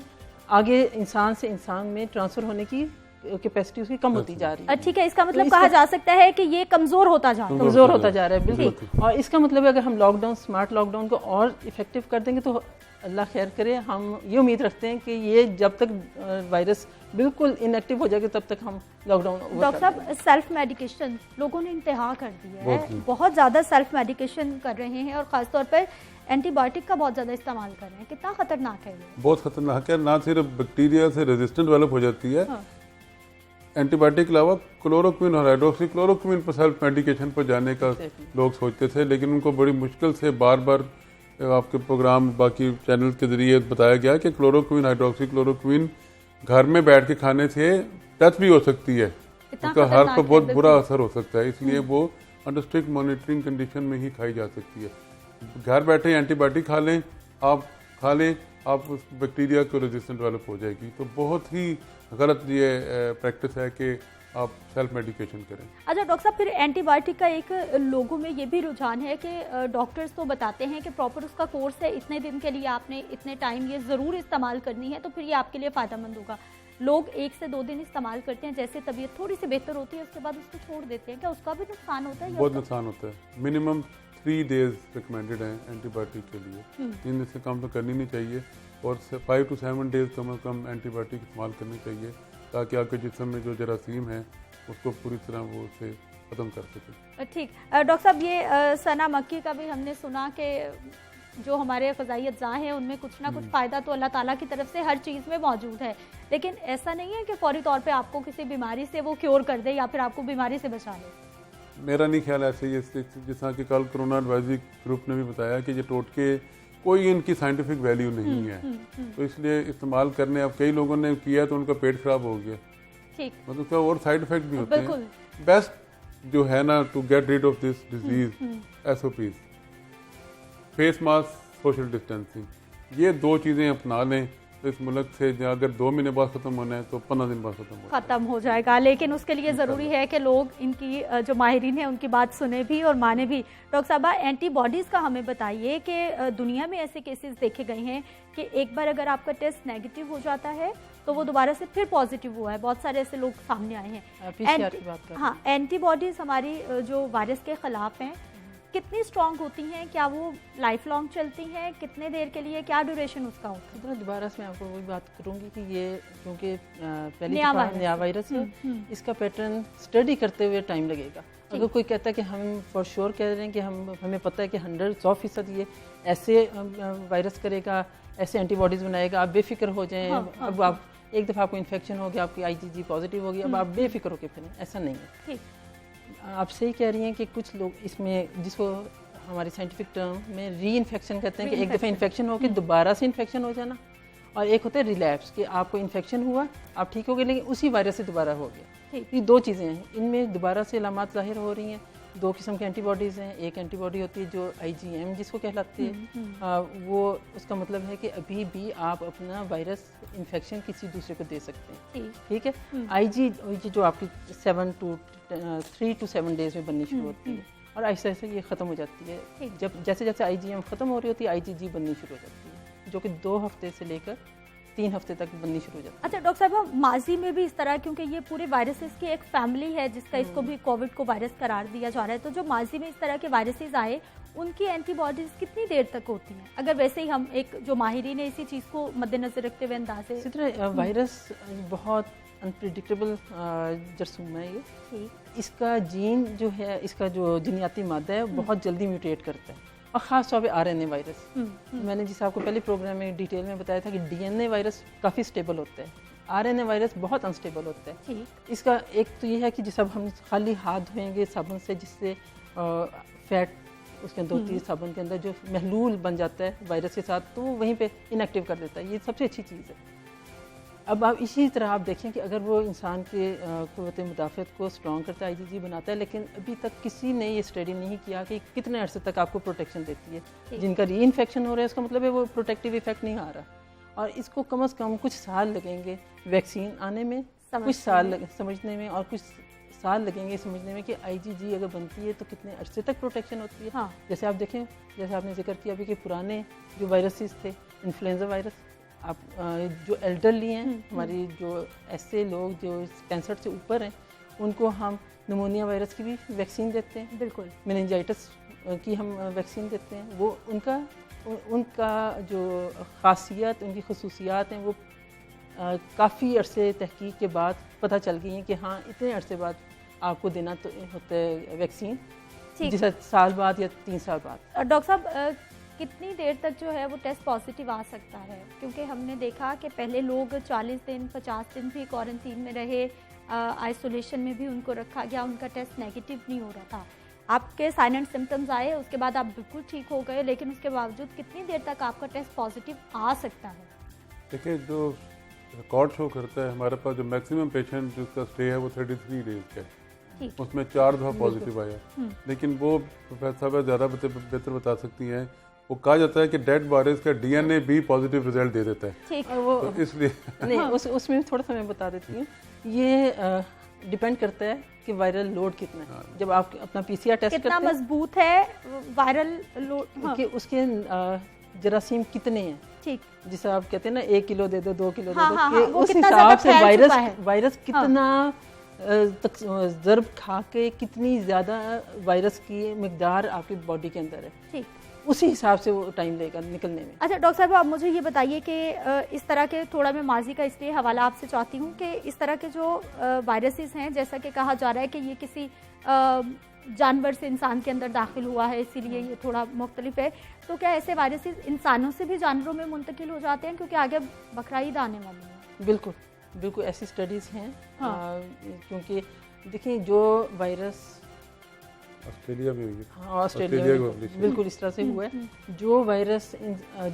आगे इंसान से इंसान में ट्रांसफ़र होने की कैपेसिटी उसकी कम होती जा रही है। ठीक है, इसका मतलब कहा जा सकता है कि ये कमज़ोर होता जा रहा है। बिल्कुल। और इसका मतलब है अगर हम लॉकडाउन, स्मार्ट लॉकडाउन को और इफेक्टिव कर देंगे तो अल्लाह खैर करे। हम ये उम्मीद रखते हैं कि ये जब तक वायरस बिल्कुल इनएक्टिव हो जाएगा तब तक हम लॉकडाउन। डॉक्टर साहब, सेल्फ मेडिकेशन लोगों ने इंतहा कर दिया है, बहुत ज़्यादा सेल्फ मेडिकेशन कर रहे हैं, और ख़ासतौर पर एंटीबायोटिक का बहुत ज़्यादा इस्तेमाल कर रहे हैं। कितना खतरनाक है ये? बहुत खतरनाक है। ना सिर्फ बैक्टीरिया से रेजिस्टेंट डेवलप हो जाती है, एंटीबायोटिक के अलावा क्लोरोक्विन और हाइड्रोक्सीक्लोरोक्विन पर सेल्फ मेडिकेशन पर जाने का लोग सोचते थे, लेकिन उनको बड़ी मुश्किल से बार बार आपके प्रोग्राम बाकी चैनल के जरिए बताया गया कि क्लोरोक्विन, हाइड्रोक्सीक्लोरोक्विन घर में बैठ के खाने से डेथ भी हो सकती है, उसका हार्ट पर बहुत बुरा असर हो सकता है। इसलिए वो अंडर स्ट्रिक्ट मॉनिटरिंग कंडीशन में ही खाई जा सकती है। घर बैठे एंटीबायोटिक खा लें, आप उस बैक्टीरिया को रेजिस्टेंट डेवलप हो जाएगी। तो बहुत ही गलत ये प्रैक्टिस है कि आप सेल्फ मेडिकेशन करें। अच्छा डॉक्टर साहब, फिर एंटीबायोटिक का एक लोगों में ये भी रुझान है कि डॉक्टर्स तो बताते हैं कि प्रॉपर उसका कोर्स है, इतने दिन के लिए आपने इतने टाइम ये ज़रूर इस्तेमाल करनी है, तो फिर ये आपके लिए फ़ायदेमंद होगा। लोग 1 से 2 दिन इस्तेमाल करते हैं, जैसे तबीयत थोड़ी सी बेहतर होती है उसके बाद उसको छोड़ देते हैं, क्या उसका भी नुकसान होता है? बहुत नुकसान होता है। मिनिमम 3 डेज रिकमेंडेड है एंटीबायोटिक के लिए, 3 दिन से कम तो करनी नहीं चाहिए, और 5 to 7 डेज कम से कम एंटीबायोटिक इस्तेमाल करनी चाहिए, ताकि आपके जिस्म में जो जरासीम है उसको पूरी तरह वो उसे ख़त्म कर सके। ठीक। डॉक्टर साहब, ये सना मक्की का भी हमने सुना कि जो हमारे ग़िज़ाई अज्जा हैं उनमें कुछ ना कुछ फ़ायदा तो अल्लाह ताला की तरफ से हर चीज़ में मौजूद है, लेकिन ऐसा नहीं है कि फौरी तौर पे आपको किसी बीमारी से वो क्योर कर दे या फिर आपको बीमारी से बचा ले। मेरा नहीं ख्याल ऐसे ही। जिस तरह कि कल कोरोना एडवाइजरी ग्रुप ने भी बताया कि ये टोटके कोई इनकी साइंटिफिक वैल्यू नहीं है, तो इसलिए इस्तेमाल करने, अब कई लोगों ने किया तो उनका पेट खराब हो गया, मतलब उसका और साइड इफेक्ट भी होते हैं। बेस्ट जो है ना to get rid of this disease, SOPs, face mask, social distancing, ये 2 चीज़ें अपना लें तो इस मुल्क से अगर 2 महीने बाद ख़त्म होना है तो 15 दिन बाद ख़त्म हो जाएगा। लेकिन उसके लिए ज़रूरी है कि लोग इनकी जो माहिरीन हैं उनकी बात सुने भी और माने भी। डॉक्टर साहबा, एंटीबॉडीज़ का हमें बताइए कि दुनिया में ऐसे केसेस देखे गए हैं कि एक बार अगर आपका टेस्ट नेगेटिव हो जाता है तो वो दोबारा से फिर पॉजिटिव हुआ है। बहुत सारे ऐसे लोग सामने आए हैं। हाँ, एंटीबॉडीज़ हमारी जो वायरस के ख़िलाफ़ हैं, कितनी स्ट्रॉन्ग होती हैं? क्या वो लाइफ लॉन्ग चलती हैं? कितने देर के लिए, क्या ड्यूरेशन उसका होता है? दोबारा से मैं आपको वही बात करूंगी कि ये क्योंकि पहली नया वायरस है, इसका पैटर्न स्टडी करते हुए टाइम लगेगा। अगर कोई कहता है कि हम फॉर श्योर कह रहे हैं कि हमें पता है कि 100% ये ऐसे वायरस करेगा, ऐसे एंटीबॉडीज़ बनाएगा, आप बेफिक्र हो जाएं। अब आप एक दफ़ा आपको इन्फेक्शन हो गया, आपकी IgG पॉजिटिव होगी, अब आप बेफिक्र होकर फिरें, ऐसा नहीं है। आप सही कह रही हैं कि कुछ लोग इसमें, जिसको हमारी साइंटिफिक टर्म में री इन्फेक्शन कहते हैं, कि एक दफ़ा इन्फेक्शन हो के दोबारा से इन्फेक्शन हो जाना, और एक होता है रिलैप्स कि आपको इन्फेक्शन हुआ, आप ठीक हो गए, लेकिन उसी वायरस से दोबारा हो गया। ये दो चीज़ें हैं, इनमें दोबारा से अलामत ज़ाहिर हो रही हैं। दो किस्म की एंटीबॉडीज़ हैं। एक एंटीबॉडी होती है जो IgM जिसको कहलाती है, वो उसका मतलब है कि अभी भी आप अपना वायरस इन्फेक्शन किसी दूसरे को दे सकते हैं, ठीक है। IG जो आपकी 3 to 7 डेज में बननी शुरू होती है, और ऐसे ऐसे ये ख़त्म हो जाती है। जब जैसे जैसे IgM ख़त्म हो रही होती है, IgG बननी शुरू हो जाती है, जो कि 2 हफ्ते से लेकर 3 हफ्ते तक बननी शुरू हो जाती है। अच्छा डॉक्टर साहब, माजी में भी इस तरह, क्योंकि ये पूरे वायरसेस की एक फैमिली है जिसका इसको भी कोविड को वायरस करार दिया जा रहा है, तो जो माजी में इस तरह के वायरसेस आए उनकी एंटीबॉडीज कितनी देर तक होती हैं? अगर वैसे ही हम एक जो माहिरीन है इसी चीज़ को मद्देनजर रखते हुए अंदाजे, इसी तरह वायरस बहुत अनप्रिडिक्टेबल जरसूम है ये। इसका जीन जो है, इसका जो जीनियाती मादा है बहुत जल्दी म्यूटेट करता है, और ख़ास तौर पे RNA वायरस। मैंने जिस आपको पहले प्रोग्राम में डिटेल में बताया था कि DNA वायरस काफ़ी स्टेबल होता है, RNA वायरस बहुत अनस्टेबल होता है। इसका एक तो ये है कि जिस अब हम खाली हाथ धोएंगे साबुन से, जिससे फैट उसके अंदर होती है, साबुन के अंदर जो महलूल बन जाता है वायरस के साथ, तो वो वहीं पे इनएक्टिव कर देता है। ये सबसे अच्छी चीज़ है। अब आप इसी तरह आप देखें कि अगर वो इंसान के क़ुव्वत मुदाफ़त को स्ट्रॉन्ग करता है, IgG बनाता है, लेकिन अभी तक किसी ने ये स्टडी नहीं किया कि कितने अरसे तक आपको प्रोटेक्शन देती है। जिनका री इन्फेक्शन हो रहा है, इसका मतलब है वो प्रोटेक्टिव इफेक्ट नहीं आ रहा, और इसको कम से कम कुछ साल लगेंगे वैक्सीन आने में, कुछ साल समझने में, और कुछ साल लगेंगे समझने में कि IgG अगर बनती है तो कितने अरसे तक प्रोटेक्शन होती है। जैसे आप देखें, जैसे आपने जिक्र किया अभी कि पुराने जो वायरसेस थे, इन्फ्लुएंजा वायरस, आप जो एल्डरली हैं, हमारी जो ऐसे लोग जो 65 से ऊपर हैं, उनको हम निमोनिया वायरस की भी वैक्सीन देते हैं, बिल्कुल मेनिंजाइटिस की हम वैक्सीन देते हैं। वो उनका जो ख़ासियत, उनकी खसूसियात हैं, वो काफ़ी अरसे तहकीक के बाद पता चल गई हैं कि हाँ, इतने अरसे बाद आपको देना तो होता है वैक्सीन, जैसे साल बाद या 3 साल बाद। डॉक्टर साहब, कितनी देर तक जो है वो टेस्ट पॉजिटिव आ सकता है? क्योंकि हमने देखा कि पहले लोग 40 दिन 50 दिन भी क्वारंटीन में रहे, आइसोलेशन में भी उनको रखा गया, उनका टेस्ट नेगेटिव नहीं हो रहा था। आपके साइन एंड सिम्टम्स आए, उसके बाद आप बिल्कुल ठीक हो गए, लेकिन उसके बावजूद कितनी देर तक आपका टेस्ट पॉजिटिव आ सकता है? देखिए, जो रिकॉर्ड शो करता है हमारे पास जो मैक्सिमम पेशेंट जिसका स्टे है वो 33 डेज का है, उसमें 4 दफ़ा पॉजिटिव आया, लेकिन वो प्रोफेसर साहब ज़्यादा बेहतर बता सकती हैं। वो कहा जाता है कि डेड वायरस का DNA भी पॉजिटिव रिजल्ट दे देता है, ठीक है, वो तो इसलिए नहीं उसमें थोड़ा सा मैं बता देती हूँ। ये डिपेंड करता है कि वायरल लोड कितना है। जब आप अपना PCR टेस्ट कितना मजबूत है वायरल लोड, कि उसके जरासीम कितने हैं, ठीक, जिसे आप कहते हैं ना 1 किलो दे दो, 2 किलो दे दो, उस हिसाब से वायरस कितना ज़र्ब खा के कितनी ज़्यादा वायरस की मिकदार आपकी बॉडी के अंदर है, ठीक, उसी हिसाब से वो टाइम लेगा निकलने में। अच्छा डॉक्टर साहब, आप मुझे ये बताइए कि इस तरह के, थोड़ा मैं माजी का इसलिए हवाला आपसे चाहती हूँ कि इस तरह के जो वायरसेस हैं, जैसा कि कहा जा रहा है कि ये किसी जानवर से इंसान के अंदर दाखिल हुआ है, इसीलिए ये थोड़ा मुख्तलिफ है, तो क्या ऐसे वायरसेस इंसानों से भी जानवरों में मुंतकिल हो जाते हैं? क्योंकि आगे बकरा ईद आने वाली है। बिल्कुल बिल्कुल ऐसी स्टडीज़ हैं, क्योंकि देखिए जो वायरस ऑस्ट्रेलिया में हुई है, हाँ ऑस्ट्रेलिया में बिल्कुल इस तरह से हुआ है, जो वायरस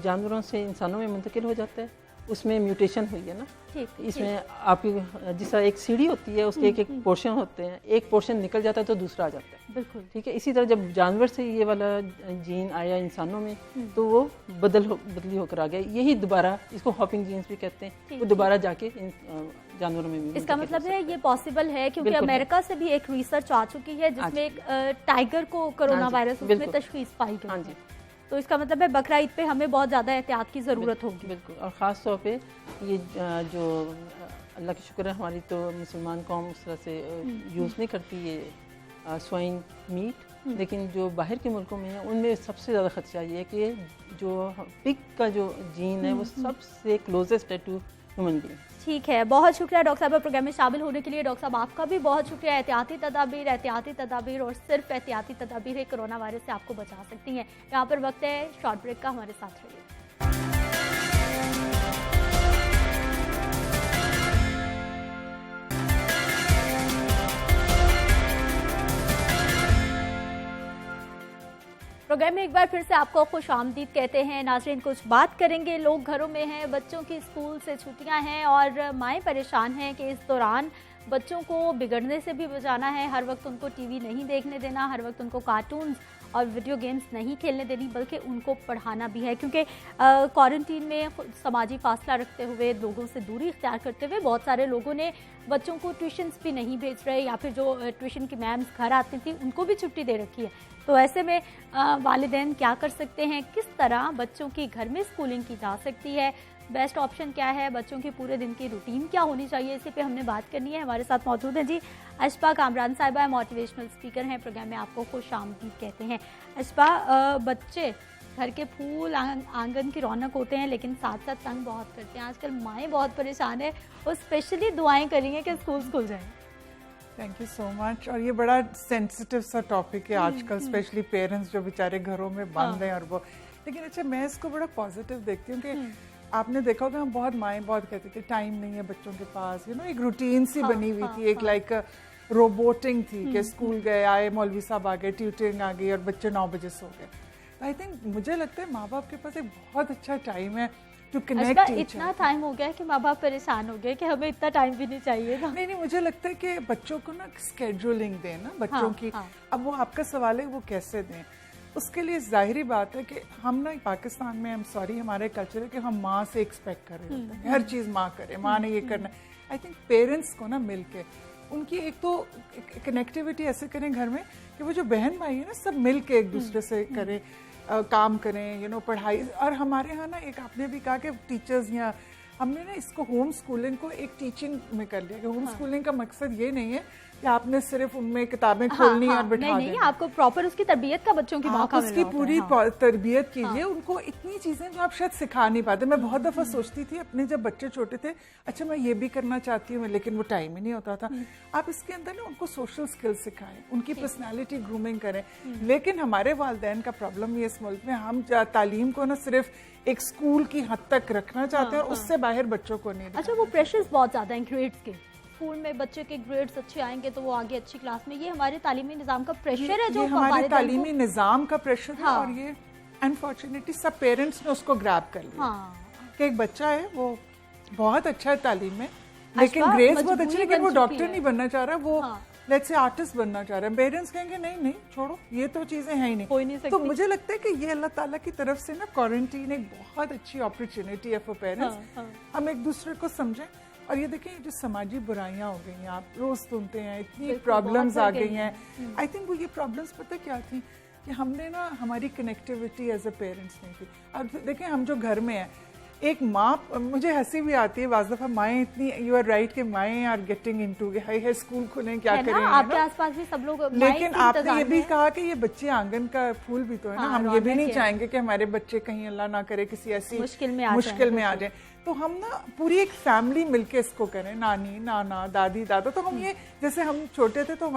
जानवरों से इंसानों में मुंतकिल हो जाता है, उसमें म्यूटेशन हुई है ना, इसमें आपकी जिस एक सीढ़ी होती है, उसके एक पोर्शन होते हैं, एक पोर्शन निकल जाता है तो दूसरा आ जाता है, बिल्कुल ठीक है। इसी तरह जब जानवर से ये वाला जीन आया इंसानों में, तो वो बदली होकर आ गया, यही दोबारा, इसको हॉपिंग जीन्स भी कहते हैं, वो दोबारा जाके जानवरों में भी। इसका मतलब है ये पॉसिबल है, क्योंकि अमेरिका से भी एक रिसर्च आ चुकी है जिसमें एक टाइगर को कोरोना वायरस उसमें तशखीस पाई गई है, तो इसका मतलब है बकरा ईद पे हमें बहुत ज़्यादा एहतियात की ज़रूरत होगी। बिल्कुल, और ख़ास तौर पे ये जो अल्लाह की शुक्र है हमारी तो मुसलमान कौम उस तरह से यूज़ नहीं करती ये स्वाइन मीट, लेकिन जो बाहर के मुल्कों में है उनमें सबसे ज़्यादा खदशा ये है कि जो पिग का जो जीन है वो सबसे क्लोजेस्ट है टू ह्यूमन बीइंग। ठीक है, बहुत शुक्रिया डॉक्टर साहब प्रोग्राम में शामिल होने के लिए। डॉक्टर साहब आपका भी बहुत शुक्रिया। एहतियाती तदाबीर और सिर्फ एहतियाती तदाबीर है कोरोना वायरस से आपको बचा सकती हैं। यहाँ पर वक्त है शॉर्ट ब्रेक का, हमारे साथ रहिए। प्रोग्राम में एक बार फिर से आपको खुश आमदीद कहते हैं। नाज़रीन, कुछ बात करेंगे। लोग घरों में हैं, बच्चों की स्कूल से छुट्टियां हैं और माएँ परेशान हैं कि इस दौरान बच्चों को बिगड़ने से भी बचाना है। हर वक्त उनको टीवी नहीं देखने देना, हर वक्त उनको कार्टून्स और वीडियो गेम्स नहीं खेलने देनी, बल्कि उनको पढ़ाना भी है। क्योंकि क्वारंटीन में समाजी फासला रखते हुए, लोगों से दूरी इख्तियार करते हुए बहुत सारे लोगों ने बच्चों को ट्यूशन्स भी नहीं भेज रहे, या फिर जो ट्यूशन की मैम्स घर आती थी उनको भी छुट्टी दे रखी है। तो ऐसे में वालिदैन क्या कर सकते हैं, किस तरह बच्चों की घर में स्कूलिंग की जा सकती है, बेस्ट ऑप्शन क्या है, बच्चों की पूरे दिन की रूटीन क्या होनी चाहिए, इसी पे हमने बात करनी है। हमारे साथ मौजूद हैं जी अशफा कामरान साहिबा, मोटिवेशनल स्पीकर हैं। प्रोग्राम में आपको खुश आमदीद कहते हैं। अशफा, बच्चे घर के फूल आंगन की रौनक होते हैं, लेकिन साथ साथ तंग बहुत करते हैं। आजकल माएँ बहुत परेशान है, और स्पेशली दुआएं करेंगे कि स्कूल खुल जाए। Thank you so much. और ये बड़ा सेंसिटिव सा टॉपिक है आजकल, स्पेशली पेरेंट्स जो बेचारे घरों में बंद हैं और वो, लेकिन अच्छा मैं इसको बड़ा पॉजिटिव देखती हूँ कि आपने देखा होगा हम बहुत माएँ बहुत कहती थी टाइम नहीं है बच्चों के पास, एक रूटीन सी बनी हुई थी, एक लाइक रोबोटिंग थी कि स्कूल गए आए, मौलवी साहब आ गए, ट्यूटरिंग आ गई और बच्चे 9 बजे सो गए। आई थिंक मुझे लगता है माँ बाप के पास एक बहुत अच्छा टाइम है टू कनेक्ट। इतना टाइम हो गया है कि माँ बाप परेशान हो गए कि हमें इतना टाइम भी नहीं चाहिए था। नहीं, मुझे लगता है कि बच्चों को ना स्केड्यूलिंग दें ना बच्चों की। अब वो आपका सवाल है वो कैसे दें, उसके लिए जाहिरी बात है कि हम ना पाकिस्तान में, हमारे कल्चर है कि हम माँ से एक्सपेक्ट कर रहे होते हैं हर चीज़ माँ करे, माँ ने ये करना है। आई थिंक पेरेंट्स को ना मिल के उनकी एक तो कनेक्टिविटी ऐसे करें घर में कि वो जो बहन भाई है ना सब मिल के एक दूसरे से करें, काम करें, पढ़ाई। और हमारे यहाँ ना एक आपने भी कहा कि टीचर्स या हमने ना इसको होम स्कूलिंग को एक टीचिंग में कर लिया कि होम स्कूलिंग का मकसद ये नहीं है कि आपने सिर्फ उनमें किताबें खोलनी और बिठा नहीं, आपको प्रॉपर उसकी तरबियत का बच्चों की मौका मिल रहा उसकी पूरी तरबियत कीजिए। उनको इतनी चीजें जो आप शायद सिखा नहीं पाते। मैं बहुत दफा सोचती थी अपने जब बच्चे छोटे थे, अच्छा मैं ये भी करना चाहती हूँ लेकिन वो टाइम ही नहीं होता था। आप इसके अंदर ना उनको सोशल स्किल्स सिखाएं, उनकी पर्सनैलिटी ग्रूमिंग करें। लेकिन हमारे वालिदैन का प्रॉब्लम ये इस मुल्क में, हम तालीम को ना सिर्फ एक स्कूल की हद तक रखना चाहते हैं और उससे बाहर बच्चों को नहीं। अच्छा, वो प्रेशर्स बहुत ज्यादा हैं ग्रेड्स के। स्कूल में बच्चे के ग्रेड्स अच्छे आएंगे तो वो आगे अच्छी क्लास में, ये हमारे तालीमी निजाम का प्रेशर है जो हमारे तालीमी निजाम का प्रेशर है। और ये अनफॉर्चुनेटली सब पेरेंट्स ने उसको ग्रैब कर लिया कि एक बच्चा है वो बहुत अच्छा है तालीम में, लेकिन ग्रेड्स बहुत अच्छे, लेकिन वो डॉक्टर नहीं बनना चाह रहा, वो लेट्स से आर्टिस्ट बनना चाह रहा है। पेरेंट्स कहेंगे नहीं छोड़ो, ये तो चीजें हैं ही नहीं, कोई नहीं सकती। तो मुझे लगता है कि ये अल्लाह ताला की तरफ से ना क्वारंटीन एक बहुत अच्छी अपॉर्चुनिटी है फॉर पेरेंट्स। हम एक दूसरे को समझें। और ये देखें जो समाजी बुराइयां हो गई हैं, आप रोज सुनते हैं, इतनी प्रॉब्लम्स आ गई हैं। आई थिंक वो ये प्रॉब्लम्स पता क्या थी कि हमने ना हमारी कनेक्टिविटी एज ए पेरेंट्स नहीं थी। अब देखें हम जो घर में हैं, एक माँ, मुझे हंसी भी आती है बाज़ दफ़ा, माएँ इतनी, यू आर राइट कि माएँ are getting into high school खुलें क्या करें, आपके आसपास भी सब लोग। लेकिन आपने ये भी कहा कि ये बच्चे आंगन का फूल भी तो है ना। हम ये भी नहीं चाहेंगे कि हमारे बच्चे कहीं अल्लाह ना करे किसी ऐसी मुश्किल में आ जाए। तो हम ना पूरी एक फैमिली मिलके इसको करें, नानी नाना दादी दादा। तो हम ये जैसे हम छोटे थे तो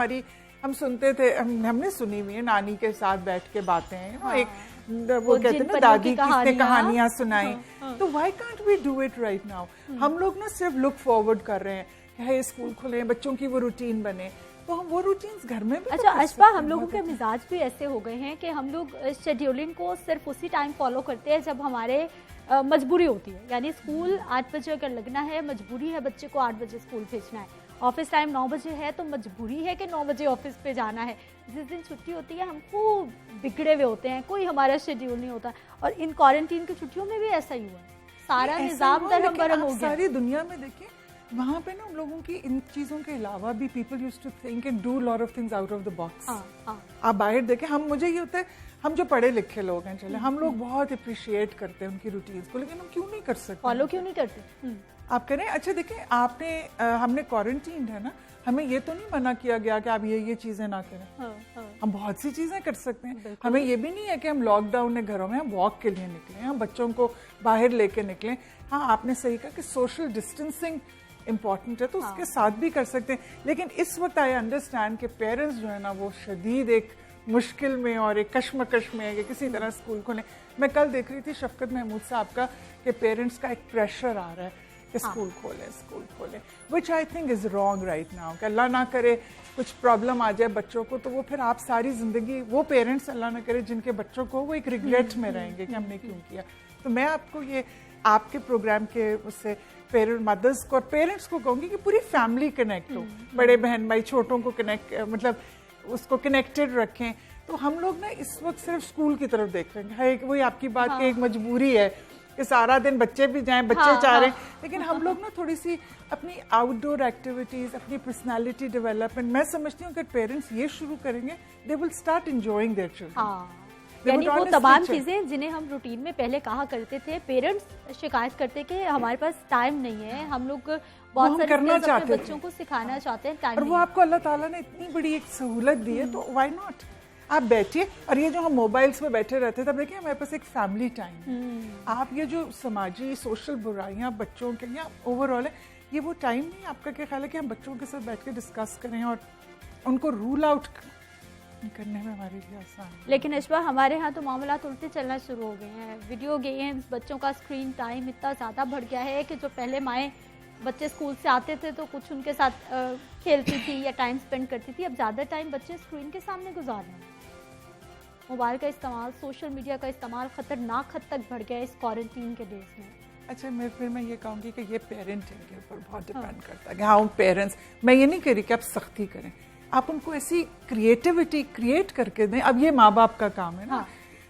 हम सुनते थे, हमने सुनी हुई है नानी के साथ बैठ के बातें, एक वो कहते हैं ना दादी किसने कहानियां सुनाई। तो why can't we do it right now? हम लोग ना सिर्फ लुक फॉरवर्ड कर रहे हैं कि है स्कूल खुले, बच्चों की वो रूटीन बने, तो हम वो रूटीन्स घर में भी। अच्छा अशफा, हम लोगों के मिजाज भी ऐसे हो गए हैं कि हम लोग शेड्यूलिंग को सिर्फ उसी टाइम फॉलो करते हैं जब हमारे मजबूरी होती है। यानी स्कूल 8 बजे अगर लगना है, मजबूरी है बच्चे को 8 बजे स्कूल भेजना है, ऑफिस टाइम 9 बजे है तो मजबूरी है कि 9 बजे ऑफिस पे जाना है। जिस दिन छुट्टी होती है हम खूब बिगड़े हुए होते हैं, कोई हमारा शेड्यूल नहीं होता। और इन क्वारंटीन की छुट्टियों में भी ऐसा ही हुआ, सारा निजाम दरहम बरहम हो गया। सारी दुनिया में देखिए वहाँ पे ना उन लोगों की इन चीज़ों के अलावा भी people used to think and do lot of things out of the box. आप बाहर देखें, मुझे ये होता है, हम जो पढ़े लिखे लोग हैं, चले हम लोग बहुत अप्रिशिएट करते हैं उनकी रूटीन्स को, लेकिन हम क्यों नहीं कर सकते, फॉलो क्यों नहीं करते? आप करें। अच्छा देखें, हमने क्वारंटीन है ना, हमें ये तो नहीं मना किया गया कि आप ये चीजें ना करें। हम बहुत सी चीजें कर सकते हैं। हमें ये भी नहीं है कि हम लॉकडाउन में घरों में हम वॉक के लिए निकले, हम बच्चों को बाहर लेके निकले। हाँ, आपने सही कहा कि सोशल डिस्टेंसिंग इम्पॉर्टेंट है, तो उसके साथ भी कर सकते हैं। लेकिन इस वक्त आई अंडरस्टैंड कि पेरेंट्स जो है ना वो शदीद एक मुश्किल में और एक कश्मकश में है कि किसी तरह स्कूल खोलें। मैं कल देख रही थी शफकत महमूद साहब का कि पेरेंट्स का एक प्रेशर आ रहा है कि स्कूल खोलें, which I think is wrong right now. कि अल्लाह ना करे कुछ प्रॉब्लम आ जाए बच्चों को, तो वो फिर आप सारी जिंदगी, वो पेरेंट्स अल्लाह ना करे जिनके बच्चों को वो एक रिग्रेट में रहेंगे कि हमने क्यों किया। तो मैं आपको ये आपके प्रोग्राम के उससे पेरेंट मदर्स को और पेरेंट्स को कहूँगी कि पूरी फैमिली कनेक्ट हो, बड़े बहन भाई छोटों को कनेक्ट, मतलब उसको कनेक्टेड रखें। तो हम लोग ना इस वक्त सिर्फ स्कूल की तरफ देख रहे हैं, है वही आपकी बात की एक मजबूरी है कि सारा दिन बच्चे भी जाएं, बच्चे चाह रहे हैं, लेकिन हम लोग ना थोड़ी सी अपनी आउटडोर एक्टिविटीज, अपनी पर्सनालिटी डेवलपमेंट, मैं समझती हूँ कि पेरेंट्स ये शुरू करेंगे, they will start enjoying their children. यानी वो तमाम चीजें जिन्हें हम रूटीन में पहले कहा करते थे, पेरेंट्स शिकायत करते कि हमारे पास टाइम नहीं है, हम लोग बहुत सारे अपने बच्चों को सिखाना चाहते हैं, टाइम और वो आपको अल्लाह ताला ने इतनी बड़ी एक सहूलत दी है, तो व्हाई नॉट आप बैठिए। और ये जो हम मोबाइल्स में बैठे रहते थे, देखिए हमारे पास एक फैमिली टाइम है। आप ये जो समाजी सोशल बुराइयां बच्चों के या ओवरऑल है, ये वो टाइम नहीं आपका क्या ख्याल है कि हम बच्चों के साथ बैठ के डिस्कस करें और उनको रूल आउट करने में हमारे लिए आसान है। लेकिन इश्वा हमारे यहाँ तो मामला उल्टे चलना शुरू हो गए हैं। वीडियो गेम्स, बच्चों का स्क्रीन टाइम इतना ज़्यादा बढ़ गया है कि जो पहले माएँ बच्चे स्कूल से आते थे तो कुछ उनके साथ खेलती थी या टाइम स्पेंड करती थी, अब ज़्यादा टाइम बच्चे स्क्रीन के सामने गुजार रहे हैं। मोबाइल का इस्तेमाल, सोशल मीडिया का इस्तेमाल खतरनाक हद तक बढ़ गया है इस क्वारंटीन के डेज में। अच्छा, मैं ये कहूँगी कि ये पेरेंटिंग के ऊपर बहुत डिपेंड करता है कि हाँ पेरेंट्स, मैं ये नहीं कह रही कि आप सख्ती करें, आप उनको ऐसी क्रिएटिविटी क्रिएट करके दें। अब ये माँ बाप का काम है ना।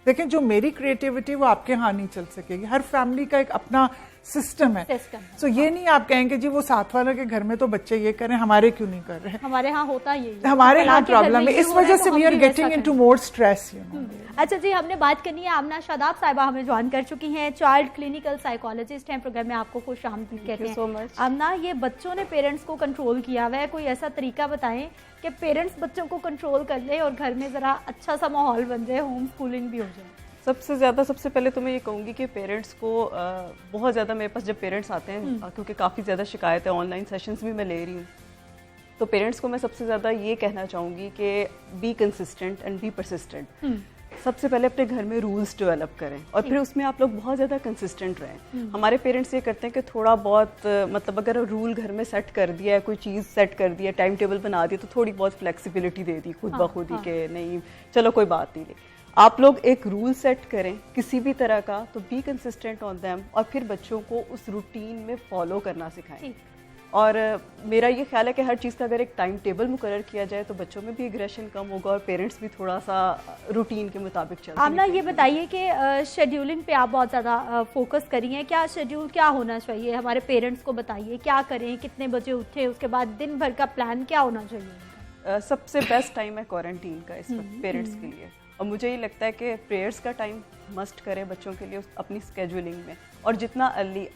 देखें, जो मेरी क्रिएटिविटी वो आपके यहाँ नहीं चल सकेगी, हर फैमिली का एक अपना सिस्टम है। सो ये नहीं आप कहेंगे जी वो साथ वालों के घर में तो बच्चे ये करें, हमारे क्यों नहीं कर रहे हैं। हमारे यहाँ होता यही है, हमारे यहाँ प्रॉब्लम है, इस वजह से we are getting into more stress, you know. अच्छा जी, हमने बात करनी है, आमना शादाब साहिबा हमें ज्वाइन कर चुकी हैं, चाइल्ड क्लिनिकल साइकोलॉजिस्ट हैं, प्रोग्राम में आपको खुश आमदीद कहते हैं। आमना, ये बच्चों ने पेरेंट्स को कंट्रोल किया हुआ है, कोई ऐसा तरीका बताएं कि पेरेंट्स बच्चों को कंट्रोल कर ले और घर में जरा अच्छा सा माहौल बन जाए, होम स्कूलिंग भी हो जाए। सबसे पहले तो मैं ये कहूँगी कि पेरेंट्स को बहुत ज़्यादा, मेरे पास जब पेरेंट्स आते हैं क्योंकि काफ़ी ज़्यादा शिकायत है, ऑनलाइन सेशंस भी मैं ले रही हूँ, तो पेरेंट्स को मैं सबसे ज़्यादा ये कहना चाहूँगी कि be consistent and be persistent. सबसे पहले अपने घर में रूल्स डेवलप करें और फिर उसमें आप लोग बहुत ज़्यादा कंसिस्टेंट रहें। हमारे पेरेंट्स ये करते हैं कि थोड़ा बहुत मतलब अगर रूल घर में सेट कर दिया है, कोई चीज़ सेट कर दिया, टाइम टेबल बना दिया, तो थोड़ी बहुत फ्लेक्सिबिलिटी दे दी खुद ब खुद ही कि नहीं चलो कोई बात नहीं। आप लोग एक रूल सेट करें किसी भी तरह का, तो बी कंसिस्टेंट ऑन देम और फिर बच्चों को उस रूटीन में फॉलो करना सिखाएं। और मेरा ये ख्याल है कि हर चीज़ का अगर एक टाइम टेबल मुकर्रर किया जाए तो बच्चों में भी एग्रेशन कम होगा और पेरेंट्स भी थोड़ा सा रूटीन के मुताबिक चलेंगे। आमना, ये बताइए कि शेड्यूलिंग पे आप बहुत ज़्यादा फोकस करी हैं, क्या शेड्यूल क्या होना चाहिए हमारे पेरेंट्स को बताइए, क्या करें, कितने बजे उठें, उसके बाद दिन भर का प्लान क्या होना चाहिए? सबसे बेस्ट टाइम है क्वारंटीन का इस वक्त पेरेंट्स के लिए, और मुझे ये लगता है कि प्रेयर्स का टाइम मस्ट करें बच्चों के लिए अपनी स्केड्यूलिंग में, और जितना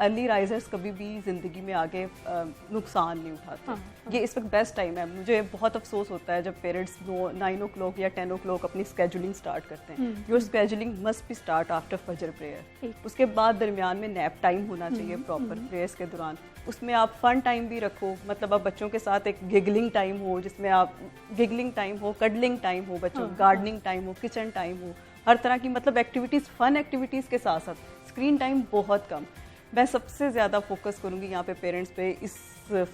अर्ली राइजर्स कभी भी ज़िंदगी में आगे नुकसान नहीं उठाते। ये इस वक्त बेस्ट टाइम है। मुझे बहुत अफसोस होता है जब पेरेंट्स 9 o'clock या 10 o'clock अपनी स्केड्यूलिंग स्टार्ट करते हैं। Your scheduling must be start after फजर प्रेयर। उसके बाद दरमियान में नैप टाइम होना चाहिए प्रॉपर प्रेयर्स के दौरान। उसमें आप फन टाइम भी रखो, मतलब आप बच्चों के साथ एक गिगलिंग टाइम हो, जिसमें आप गिगलिंग टाइम हो, कडलिंग टाइम हो, बच्चों गार्डनिंग टाइम हो, किचन टाइम हो, हर तरह की मतलब एक्टिविटीज़, फन एक्टिविटीज़ के साथ साथ स्क्रीन टाइम बहुत कम। मैं सबसे ज़्यादा फोकस करूँगी यहाँ पे पेरेंट्स पे इस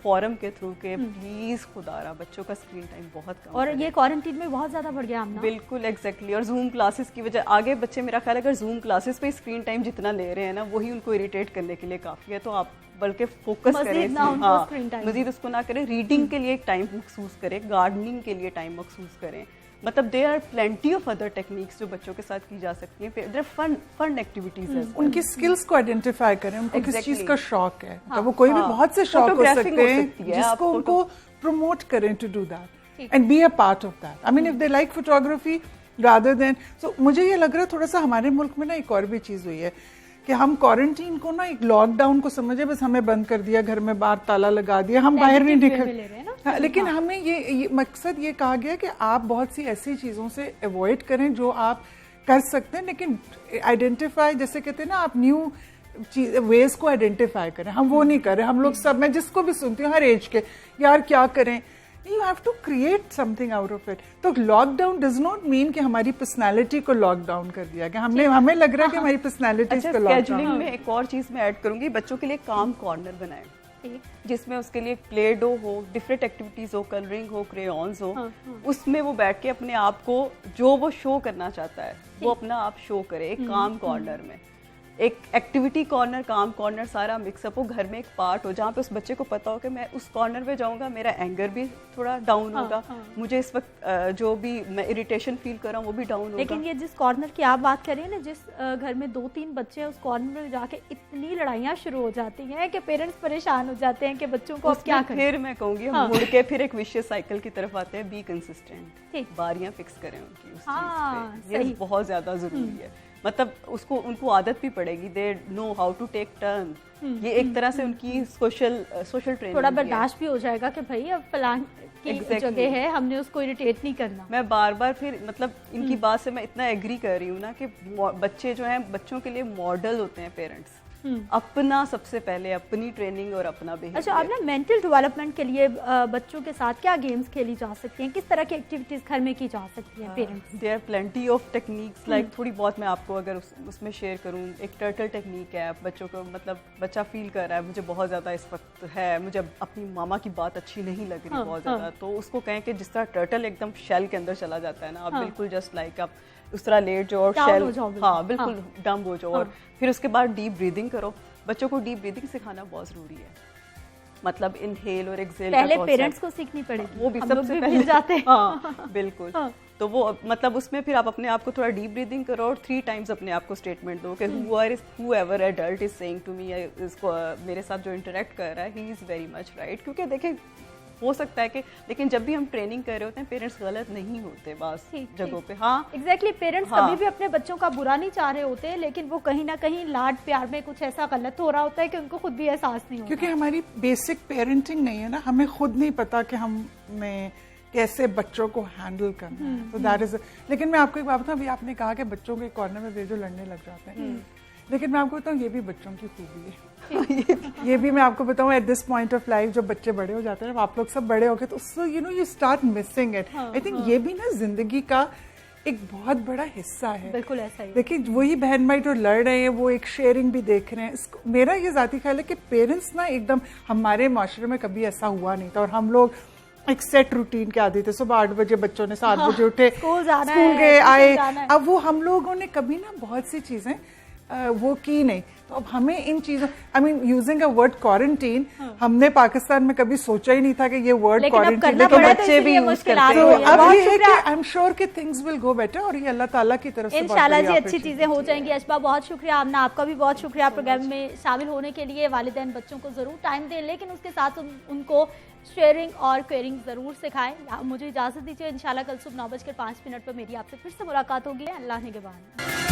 फोरम के थ्रू के प्लीज़ खुदारा बच्चों का स्क्रीन टाइम बहुत कम। और ये क्वारंटीन में बहुत ज़्यादा बढ़ गया हमने। बिल्कुल एग्जैक्टली। और जूम क्लासेस की वजह आगे बच्चे, मेरा ख्याल है अगर जूम क्लासेस पे स्क्रीन टाइम जितना ले रहे हैं ना, वही उनको इरिटेट करने के लिए काफ़ी है। तो आप बल्कि फोकस करें, हाँ मजीद उसको ना करें। रीडिंग के लिए एक टाइम मखसूस करें, गार्डनिंग के लिए टाइम मखसूस करें। मतलब there are plenty of other techniques जो बच्चों के साथ की जा सकती हैं। देयर फन एक्टिविटीज है। उनकी स्किल्स को आइडेंटिफाई करें, उनको किस चीज का शौक है। तो वो कोई भी बहुत से शौक हो सकते हैं जिसको उनको प्रमोट करें to do that and be a part of that. I mean if they like photography rather than, so मुझे ये लग रहा है थोड़ा सा हमारे मुल्क में ना एक और भी चीज हुई है कि हम क्वारंटीन को ना एक लॉकडाउन को समझे, बस हमें बंद कर दिया, घर में बाहर ताला लगा दिया, हम बाहर नहीं निकल, हाँ, लेकिन हमें ये मकसद ये कहा गया कि आप बहुत सी ऐसी चीज़ों से अवॉइड करें जो आप कर सकते हैं, लेकिन आइडेंटिफाई, जैसे कहते हैं ना, आप न्यू वेज को आइडेंटिफाई करें। हम वो नहीं कर रहे। हम लोग सब, मैं जिसको भी सुनती हूँ हर एज के, यार क्या करें, you have to create something out of it. तो लॉकडाउन डज नॉट मीन कि हमारी पर्सनालिटी को लॉकडाउन कर दिया गया। हमें लग रहा है कि हमारी पर्सनालिटी को लॉकडाउन में एक और चीज मैं ऐड करूंगी, बच्चों के लिए काम कॉर्नर बनाएं जिसमें उसके लिए प्ले डो हो, डिफरेंट एक्टिविटीज हो, कलरिंग हो, क्रेयॉन्स हो, उसमें वो बैठ के अपने आप को जो वो शो करना चाहता है वो अपना आप शो करे। एक काम कॉर्नर में, एक एक्टिविटी कॉर्नर, काम कॉर्नर, सारा मिक्सअप हो, घर में एक पार्ट हो जहाँ पे उस बच्चे को पता हो कि मैं उस कॉर्नर में जाऊंगा, मेरा एंगर भी थोड़ा डाउन होगा, मुझे इस वक्त जो भी मैं इरिटेशन फील कर रहा हूँ वो भी डाउन होगा। लेकिन ये जिस कॉर्नर की आप बात कर रही हैं ना, जिस घर में 2-3 बच्चे हैं, उस कॉर्नर में जाके इतनी लड़ाइयाँ शुरू हो जाती हैं कि पेरेंट्स परेशान हो जाते हैं कि बच्चों को अब क्या करें। फिर मैं कहूँगी हम मुड़ के फिर एक विशियस साइकिल की तरफ आते हैं। बी कंसिस्टेंट, बारियां फिक्स करें उनकी उस चीज पे, ये बहुत ज्यादा जरूरी है। मतलब उनको आदत भी पड़ेगी, they know how to take turn. ये एक तरह से उनकी सोशल ट्रेनिंग, थोड़ा बर्दाश्त भी हो जाएगा कि भाई अब फलान की जगह है, हमने उसको इरिटेट नहीं करना। मैं बार बार फिर मतलब इनकी बात से मैं इतना एग्री कर रही हूँ ना कि बच्चे जो हैं, बच्चों के लिए मॉडल होते हैं पेरेंट्स। अपना सबसे पहले अपनी ट्रेनिंग और अपना बिहेवियर। अच्छा, आप ना मेंटल डेवलपमेंट के लिए बच्चों के साथ क्या गेम्स खेली जा सकती हैं, किस तरह की एक्टिविटीज घर में की जा सकती हैं parents? There are plenty of techniques, like थोड़ी बहुत मैं आपको अगर उसमें शेयर करूं, एक टर्टल टेक्निक है। बच्चों को मतलब बच्चा फील कर रहा है मुझे बहुत ज़्यादा इस वक्त है, मुझे अपनी मामा की बात अच्छी नहीं लग रही बहुत ज़्यादा, तो उसको कहें कि जिस तरह टर्टल एकदम शेल के अंदर चला जाता है ना, आप बिल्कुल जस्ट लाइक आप उस तरह लेट जाओ और शेल, हाँ बिल्कुल डंब हो जाओ, और फिर उसके बाद डीप ब्रीदिंग करो। बच्चों को डीप ब्रीदिंग सिखाना बहुत जरूरी है, मतलब इनहेल और एक्सहेल पहले पेरेंट्स को सीखनी पड़ेगी, वो भी सबसे पहले जाते हैं। हाँ बिल्कुल। तो वो मतलब उसमें फिर आप अपने आप को थोड़ा डीप ब्रीदिंग करो और 3 टाइम्स अपने आप को स्टेटमेंट दो कि whoever adult is saying to me, इसको मेरे साथ जो इंटरेक्ट कर रहा है, he is very much right। क्योंकि देखें हो सकता है कि, लेकिन जब भी हम ट्रेनिंग कर रहे होते हैं पेरेंट्स गलत नहीं होते बस जगहों पे। हाँ एग्जैक्टली, पेरेंट्स कभी भी अपने बच्चों का बुरा नहीं चाह रहे होते, लेकिन वो कहीं ना कहीं लाड प्यार में कुछ ऐसा गलत हो रहा होता है कि उनको खुद भी एहसास नहीं होता, क्योंकि हमारी बेसिक पेरेंटिंग नहीं है ना, हमें खुद नहीं पता कि हमें कैसे बच्चों को हैंडल करना है। तो दैट इज। लेकिन मैं आपको एक बात बताऊं, अभी आपने कहा कि बच्चों के कॉर्नर में वे जो लड़ने लग जाते हैं, लेकिन मैं आपको बताऊं ये भी बच्चों की खूबी है। ये भी मैं आपको बताऊं, at this point of life जब बच्चे बड़े हो जाते हैं, आप लोग सब बड़े हो गए, तो उससे you start missing it. I think ये भी ना जिंदगी का एक बहुत बड़ा हिस्सा है। बिल्कुल ऐसा ही। देखिए वही बहन भाई जो लड़ रहे हैं वो एक शेयरिंग भी देख रहे हैं। मेरा ये जाती ख्याल है कि पेरेंट्स ना एकदम, हमारे माशरे में कभी ऐसा हुआ नहीं था और हम लोग एक सेट रूटीन के आदि थे। सुबह 8 बजे बच्चों ने 7 बजे उठे, स्कूल गए आए। अब वो हम लोगों ने कभी ना बहुत सी चीजें वो की नहीं। तो अब हमें इन चीजों, I mean using a word quarantine, हमने पाकिस्तान में कभी सोचा ही नहीं था कि ये वर्ड क्वारंटीन, लेकिन बच्चे भी यूज करते हैं। तो अब ये है कि आई एम श्योर कि थिंग्स विल गो बेटर और ये अल्लाह ताला की तरफ से इंशाल्लाह जी अच्छी चीजें हो जाएंगी। अशबा बहुत शुक्रिया, आमना आपका भी बहुत शुक्रिया प्रोग्राम में शामिल होने के लिए। वालिदैन बच्चों को जरूर टाइम दें, लेकिन उसके साथ उनको शेयरिंग और केयरिंग जरूर सिखाएं। मुझे इजाजत दीजिए, इंशाल्लाह कल सुबह 9:05 पर मेरी आपसे फिर से मुलाकात होगी। अल्लाह निगहबान।